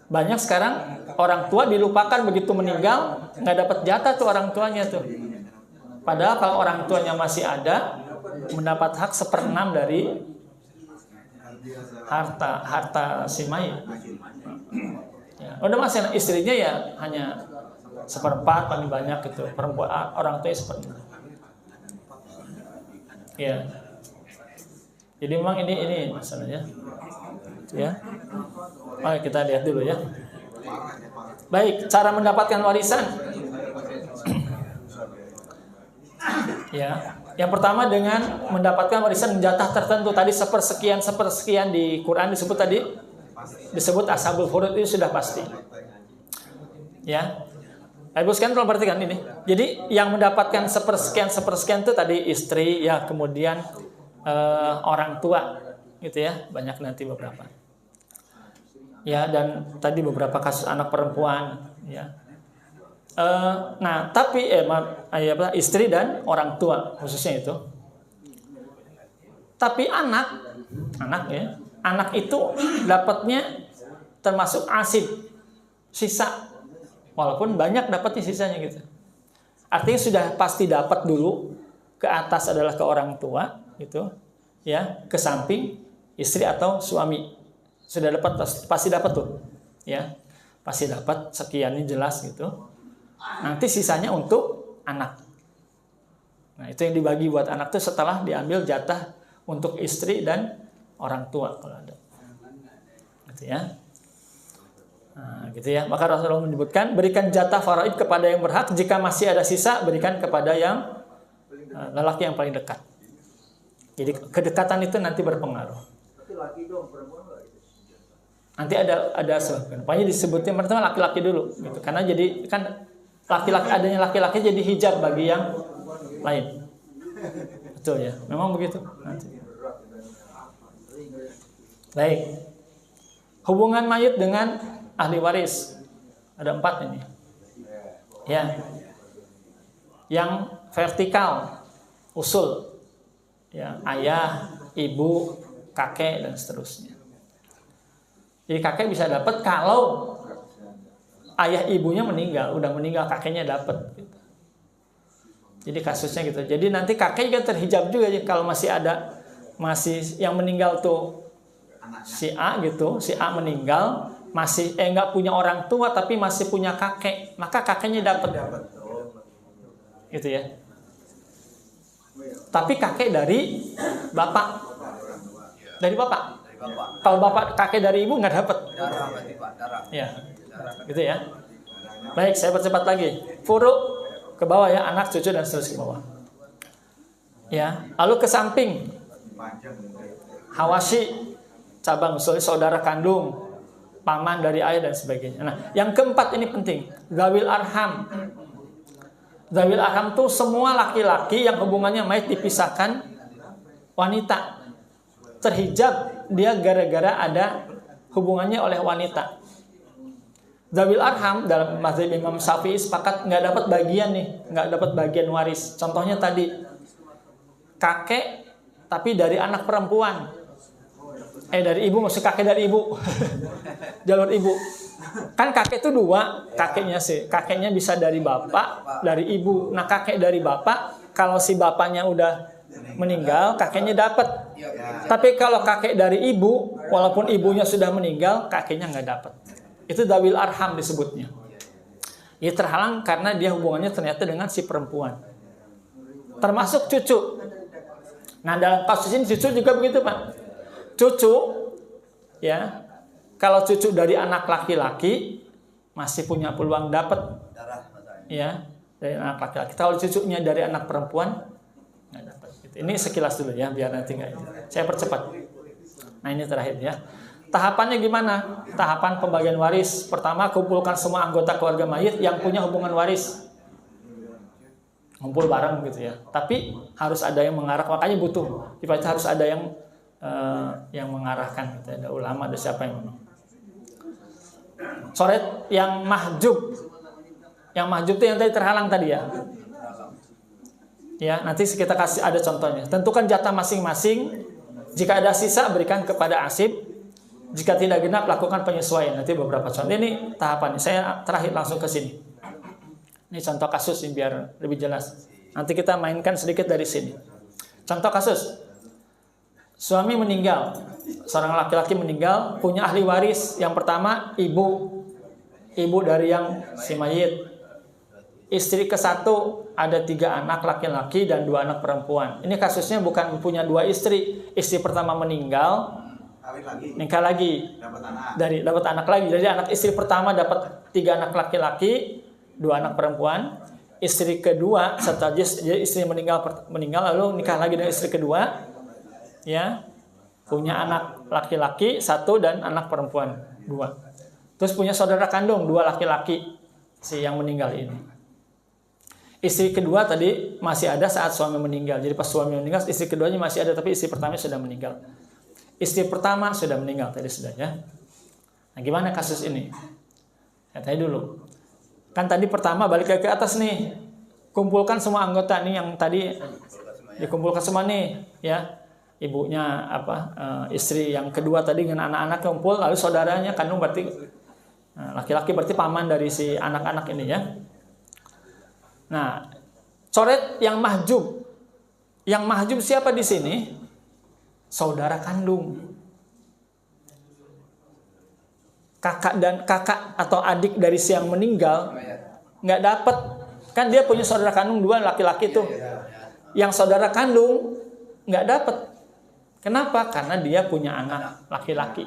Banyak sekarang orang tua dilupakan begitu meninggal, nggak dapat jatah tuh orang tuanya tuh. Padahal kalau orang tuanya masih ada, mendapat hak 1/6 dari harta si mayit. Ya, udah masih istrinya ya hanya 1/4 paling banyak gitu. Perempuan orang tuanya 1/6. Ya. Jadi memang ini masalahnya. Ya. Oke, kita lihat dulu ya. Baik, cara mendapatkan warisan. Ya. Yang pertama dengan mendapatkan warisan jatah tertentu. Tadi sepersekian di Quran disebut ashabul furud itu sudah pasti. Ya. Ibu sekalian tolong perhatikan ini. Jadi yang mendapatkan sepersekian itu tadi istri ya, kemudian orang tua gitu ya, banyak nanti beberapa. Ya, dan tadi beberapa kasus anak perempuan ya. Nah, tapi istri dan orang tua khususnya itu. Tapi anak itu dapatnya termasuk asib, sisa. Walaupun banyak dapatnya sisanya gitu. Artinya sudah pasti dapat dulu, ke atas adalah ke orang tua gitu. Ya, ke samping istri atau suami. Sudah dapat pasti dapat tuh. Ya. Pasti dapat sekian ini jelas gitu. Nanti sisanya untuk anak. Nah, itu yang dibagi buat anak tuh setelah diambil jatah untuk istri dan orang tua kalau ada. Gitu ya. Nah, gitu ya. Maka Rasulullah menyebutkan berikan jatah faraid kepada yang berhak, jika masih ada sisa berikan kepada yang lelaki yang paling dekat. Jadi kedekatan itu nanti berpengaruh. Nanti ada sebab. Pokoknya disebutnya pertama laki-laki dulu gitu. Karena jadi kan adanya laki-laki jadi hijab bagi yang lain. Betul ya. Memang begitu nanti. Baik. Hubungan mayit dengan ahli waris. Ada 4 ini. Ya. Yang vertikal, usul. Ya, ayah, ibu, kakek dan seterusnya. Jadi kakek bisa dapat kalau ayah ibunya meninggal, udah meninggal kakeknya dapat. Gitu. Jadi kasusnya gitu. Jadi nanti kakek juga terhijab juga kalau masih yang meninggal tuh si A gitu, si A meninggal masih nggak punya orang tua tapi masih punya kakek, maka kakeknya dapat. Gitu ya. Tapi kakek dari bapak. Dari bapak. Kalau bapak kakek dari ibu nggak dapat. Darah berarti Pak, darah. Ya, gitu ya. Baik, saya percepat lagi. Furu ke bawah ya, anak, cucu dan seterusnya ke bawah. Ya, lalu ke samping. Hawashi, cabang usul saudara kandung, paman dari ayah dan sebagainya. Nah, yang keempat ini penting, zawil arham. Zawil arham itu semua laki-laki yang hubungannya mayit dipisahkan wanita. Terhijab dia gara-gara ada hubungannya oleh wanita. Zawil arham dalam mazhab Imam Syafi'i sepakat nggak dapat bagian nih, nggak dapat bagian waris. Contohnya tadi kakek tapi dari anak perempuan. Dari ibu, maksud kakek dari ibu. Jalur ibu. Kan kakek itu dua, kakeknya sih. Kakeknya bisa dari bapak, dari ibu. Nah, kakek dari bapak, kalau si bapaknya udah meninggal, kakeknya dapat. Tapi kalau kakek dari ibu, walaupun ibunya sudah meninggal, kakeknya nggak dapat. Itu dawil arham disebutnya. Ya terhalang karena dia hubungannya ternyata dengan si perempuan. Termasuk cucu. Nah, dalam kasus ini cucu juga begitu, Pak. Cucu, ya, kalau cucu dari anak laki-laki masih punya peluang dapat, ya, dari anak laki-laki. Kalau cucunya dari anak perempuan nggak dapat. Ini sekilas dulu ya, biar nanti nggak. Saya percepat. Nah, ini terakhir ya. Tahapannya gimana? Tahapan pembagian waris. Pertama, kumpulkan semua anggota keluarga mayit yang punya hubungan waris. Ngumpul bareng gitu ya. Tapi harus ada yang mengarah. Makanya butuh. Dibaca harus ada yang mengarahkan. Gitu. Ada ulama, ada siapa yang mana. Coret yang mahjub. Yang mahjub itu yang tadi terhalang tadi ya. Ya, nanti kita kasih ada contohnya. Tentukan jatah masing-masing. Jika ada sisa, berikan kepada asib. Jika tidak genap, lakukan penyesuaian. Nanti beberapa contoh. Ini tahapannya. Saya terakhir langsung ke sini. Ini contoh kasus ini biar lebih jelas. Nanti kita mainkan sedikit dari sini. Contoh kasus. Suami meninggal. Seorang laki-laki meninggal, punya ahli waris. Yang pertama, ibu. Ibu dari yang si mayit. Istri ke-1 ada 3 anak laki-laki dan 2 anak perempuan. Ini kasusnya bukan punya 2 istri. Istri pertama meninggal, nikah lagi, dapat anak lagi. Jadi anak istri pertama dapat 3 anak laki-laki, 2 anak perempuan. Istri kedua setelah jadi istri meninggal lalu nikah lagi dengan istri kedua, ya, punya anak laki-laki 1 dan anak perempuan 2. Terus punya saudara kandung 2 laki-laki si yang meninggal ini. Istri kedua tadi masih ada saat suami meninggal. Jadi pas suami meninggal, istri keduanya masih ada, tapi istri pertama sudah meninggal. Istri pertama sudah meninggal tadi sudah ya. Nah, gimana kasus ini? Ya, tadi dulu. Kan tadi pertama balik ke atas nih. Kumpulkan semua anggota nih yang tadi dikumpulkan semua nih, ya. Ibunya istri yang kedua tadi dengan anak-anak kumpul, lalu saudaranya kandung berarti laki-laki berarti paman dari si anak-anak ini ya. Nah, coret yang mahjub. Yang mahjub siapa di sini? Saudara kandung. Kakak atau adik dari si yang meninggal nggak dapat. Kan dia punya saudara kandung 2 laki-laki tuh. Yang saudara kandung nggak dapat. Kenapa? Karena dia punya anak laki-laki.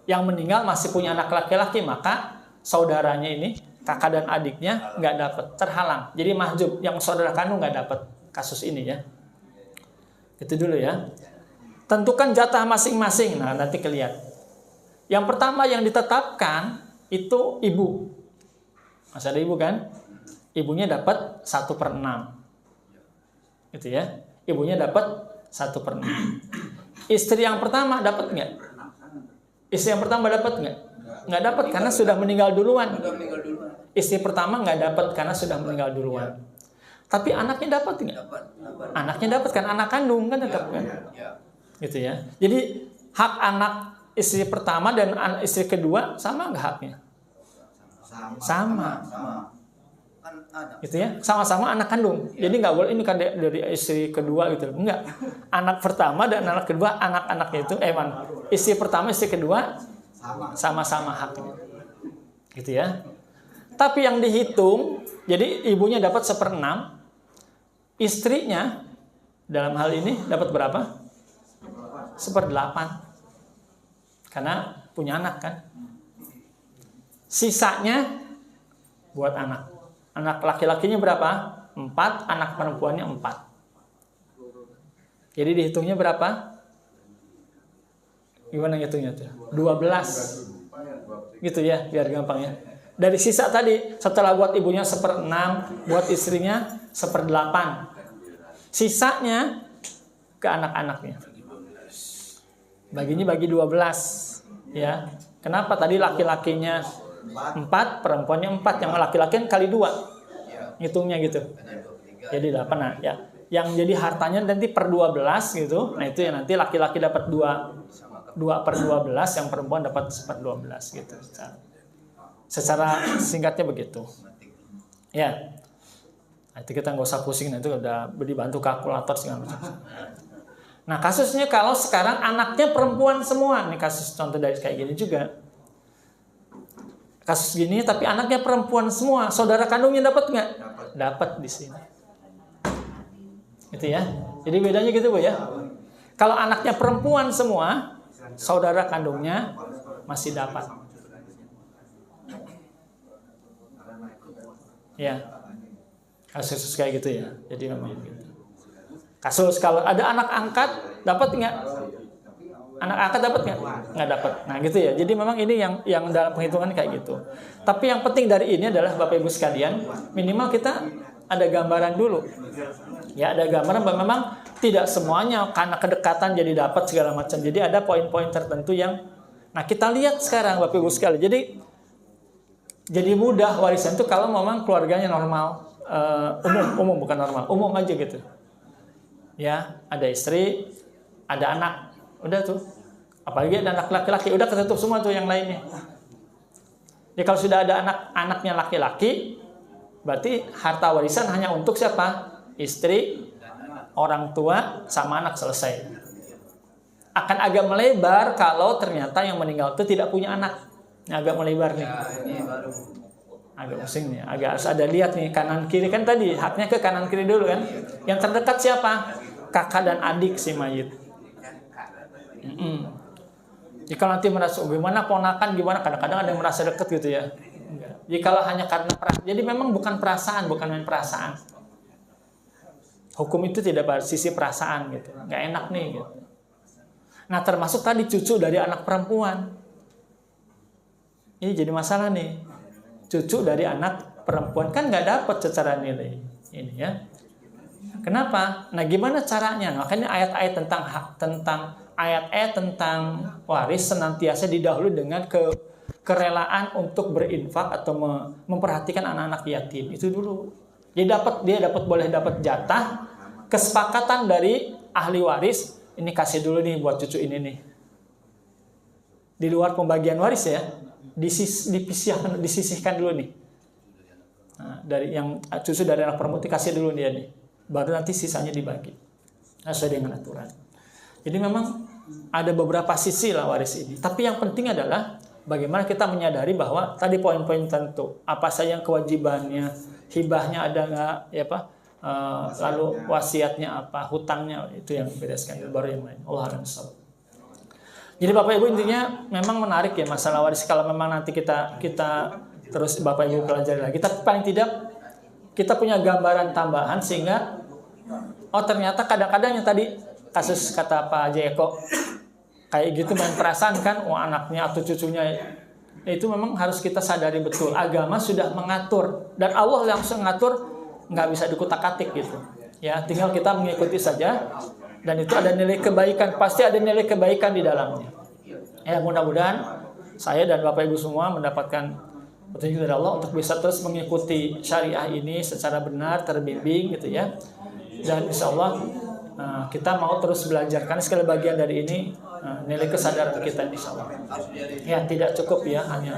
Yang meninggal masih punya anak laki-laki, maka saudaranya ini, kakak dan adiknya nggak dapat, terhalang. Jadi mahjub, yang saudara kandung nggak dapat kasus ini ya. Itu dulu ya. Tentukan jatah masing-masing. Nah, nanti kelihatan. Yang pertama yang ditetapkan itu ibu. Masih ada ibu kan? Ibunya dapat 1/6. Gitu ya. Ibunya dapat 1/6. Istri yang pertama dapat nggak? Istri yang pertama dapat nggak? Nggak dapat karena sudah meninggal duluan. Istri pertama nggak dapat karena sudah meninggal duluan. Tapi anaknya dapat nggak? Anaknya dapat kan, anak kandung kan tetap kan? Gitu ya. Jadi hak anak istri pertama dan istri kedua sama nggak haknya? Sama. Gitu ya. Sama-sama anak kandung. Jadi nggak boleh ini kan dari istri kedua gitu. Enggak. Anak pertama dan anak kedua, anak-anaknya itu istri pertama, istri kedua sama-sama haknya. Gitu ya. Tapi yang dihitung, jadi ibunya dapat 1/6, istrinya dalam hal ini dapat berapa? 1/8. Karena punya anak kan. Sisanya buat anak. Anak laki-lakinya berapa? 4, anak perempuannya 4. Jadi dihitungnya berapa? Gimana ngitungnya tuh? 12. Gitu ya, biar gampang ya. Dari sisa tadi, setelah buat ibunya 1/6, buat istrinya 1/8. Sisanya ke anak-anaknya. Baginya bagi 12. Ya. Kenapa tadi laki-lakinya 4, perempuannya 4, yang laki-laki kan kali 2. Ngitungnya gitu. Jadi 8. Nah, ya. Yang jadi hartanya nanti per 12 gitu. Nah, itu ya nanti laki-laki dapat 2/12, yang perempuan dapat 1/12 gitu. Secara singkatnya begitu. Ya. Nah, itu kita nggak usah pusing, itu udah dibantu kalkulator segala macam. Nah, kasusnya kalau sekarang anaknya perempuan semua, nih kasus contoh dari kayak gini juga. Kasus gini tapi anaknya perempuan semua, saudara kandungnya dapat nggak? Dapat di sini. Itu ya. Jadi bedanya gitu Bu ya. Kalau anaknya perempuan semua, saudara kandungnya masih dapat. Ya. Kasus kayak gitu ya. Jadi memang gitu. Kasus kalau ada anak angkat dapat nggak? Anak angkat dapat nggak? Nggak dapat. Nah gitu ya. Jadi memang ini yang dalam penghitungan kayak gitu. Tapi yang penting dari ini adalah Bapak Ibu sekalian, minimal kita ada gambaran dulu. Ya ada gambaran bahwa memang tidak semuanya karena kedekatan jadi dapat segala macam. Jadi ada poin-poin tertentu yang, nah kita lihat sekarang Bapak Ibu sekalian. Jadi mudah warisan itu kalau memang keluarganya normal, umum bukan normal, umum aja gitu. Ya, ada istri, ada anak, udah tuh. Apalagi ada anak laki-laki, udah ketutup semua tuh yang lainnya. Jadi kalau sudah ada anaknya laki-laki, berarti harta warisan hanya untuk siapa? Istri, orang tua, sama anak, selesai. Akan agak melebar kalau ternyata yang meninggal itu tidak punya anak. Ini agak melebar nih. Agak pusing nih, agak harus ada lihat nih kanan kiri kan tadi haknya ke kanan kiri dulu kan. Yang terdekat siapa? Kakak dan adik si mayit. Jika nanti merasa gimana ponakan gimana, kadang-kadang ada yang merasa dekat gitu ya. Jika hanya karena jadi memang bukan perasaan, bukan main perasaan. Hukum itu tidak bersisi perasaan gitu, nggak enak nih gitu. Nah termasuk tadi cucu dari anak perempuan. Ini jadi masalah nih. Cucu dari anak perempuan kan nggak dapat secara nilai ini ya. Kenapa? Nah gimana caranya? Makanya ayat-ayat tentang waris senantiasa didahului dengan kerelaan untuk berinfak atau memperhatikan anak-anak yatim itu dulu. Dia boleh dapat jatah, kesepakatan dari ahli waris, ini kasih dulu nih buat cucu ini nih. Di luar pembagian waris ya, disisihkan dulu nih. Nah, dari yang cucu dari anak perempuan dikasih dulu dia nih. Baru nanti sisanya dibagi. Sesuai dengan aturan. Jadi memang ada beberapa sisi lah waris ini. Tapi yang penting adalah bagaimana kita menyadari bahwa tadi poin-poin tentu. Apa saja yang kewajibannya, hibahnya ada nggak, ya Pak? Lalu wasiatnya apa, hutangnya, itu yang bereskan. Baru yang lain. Allah a'lam bishawab. Jadi Bapak Ibu intinya memang menarik ya masalah waris. Kalau memang nanti kita terus Bapak Ibu pelajari lagi. Tapi paling tidak kita punya gambaran tambahan sehingga ternyata kadang-kadang yang tadi kasus kata Pak Jeko kayak gitu main perasaan kan, anaknya atau cucunya itu memang harus kita sadari betul. Agama sudah mengatur dan Allah langsung mengatur, nggak bisa dikutak-atik gitu. Ya, tinggal kita mengikuti saja dan itu ada nilai kebaikan, pasti ada nilai kebaikan di dalamnya. Ya, mudah-mudahan saya dan Bapak Ibu semua mendapatkan petunjuk dari Allah untuk bisa terus mengikuti syariah ini secara benar, terbimbing gitu ya. Dan insya Allah kita mau terus belajar karena segala bagian dari ini nilai kesadaran kita insya Allah. Ya tidak cukup ya hanya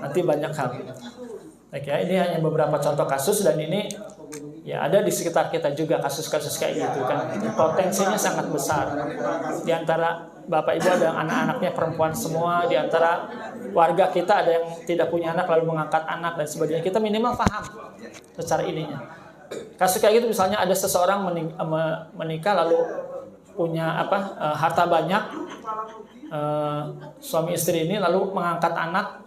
nanti banyak hal. Baik ya, ini hanya beberapa contoh kasus dan ini ya ada di sekitar kita juga kasus-kasus kayak gitu kan. Potensinya sangat besar. Di antara Bapak Ibu ada anak-anaknya perempuan semua, di antara warga kita ada yang tidak punya anak lalu mengangkat anak dan sebagainya. Kita minimal paham secara ininya. Kasus kayak gitu misalnya ada seseorang menikah lalu punya harta banyak, suami istri ini lalu mengangkat anak,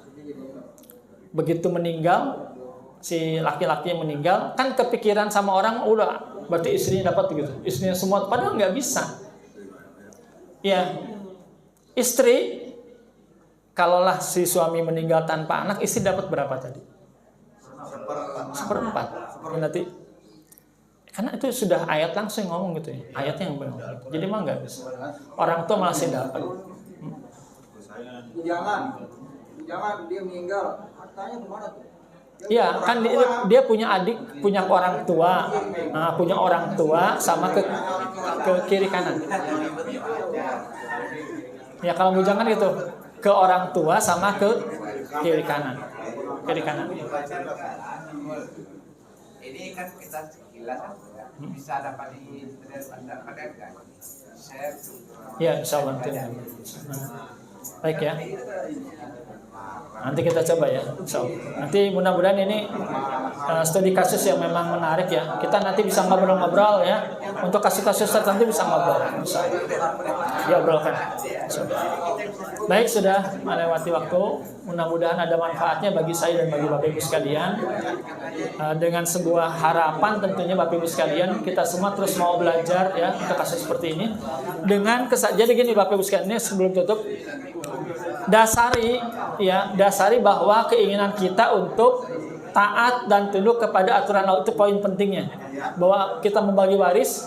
begitu meninggal si laki-laki yang meninggal kan kepikiran sama orang udah berarti istrinya dapat begitu, istrinya semua, padahal nggak bisa. Ya, istri kalaulah si suami meninggal tanpa anak, istri dapat berapa tadi? Seperempat. Nanti karena itu sudah ayat langsung ngomong gitu ya, ayatnya yang benar. Jadi mah nggak bisa. Orang tua masih dapat. Jangan dia meninggal, hartanya kemana tuh? Iya, kan dia punya adik, punya orang tua, punya orang tua sama ke kiri kanan. Ya kalau bujangan gitu, ke orang tua sama ke kiri kanan. Ini kan kita sekilas bisa dapat pendapatan kan? Ya, insya Allah. Baik ya. Nanti kita coba ya. Nanti mudah-mudahan ini studi kasus yang memang menarik ya. Kita nanti bisa ngobrol-ngobrol ya. Untuk kasus-kasus tertentu bisa ngobrol. Diobrolkan. Baik, sudah melewati waktu. Mudah-mudahan ada manfaatnya bagi saya dan bagi Bapak Ibu sekalian. Dengan sebuah harapan tentunya Bapak Ibu sekalian, kita semua terus mau belajar ya untuk kasus seperti ini. Jadi gini Bapak Ibu sekalian, ini sebelum tutup, dasari bahwa keinginan kita untuk taat dan tunduk kepada aturan Allah itu poin pentingnya. Bahwa kita membagi waris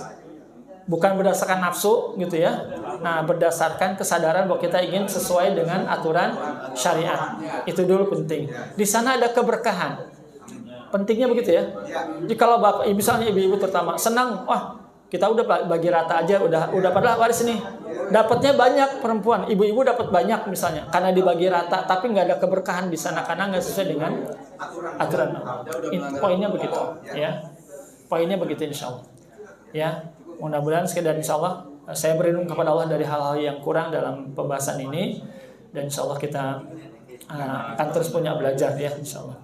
bukan berdasarkan nafsu gitu ya. Nah, berdasarkan kesadaran bahwa kita ingin sesuai dengan aturan syariat. Itu dulu penting. Di sana ada keberkahan. Pentingnya begitu ya. Jadi kalau Bapak, misalnya ibu-ibu terutama senang, wah, kita udah bagi rata aja, udah padahal waris ini dapatnya banyak perempuan, ibu-ibu dapat banyak misalnya karena dibagi rata, tapi nggak ada keberkahan di sana karena nggak sesuai dengan aturan. Poinnya begitu, ya. Poinnya begitu insya Allah. Ya, mudah-mudahan sekedar insya Allah saya berlindung kepada Allah dari hal-hal yang kurang dalam pembahasan ini, dan insya Allah kita akan terus punya belajar ya insya Allah.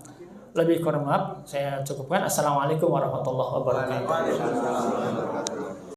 Lebih kurang maaf saya cukupkan. Assalamualaikum warahmatullahi wabarakatuh.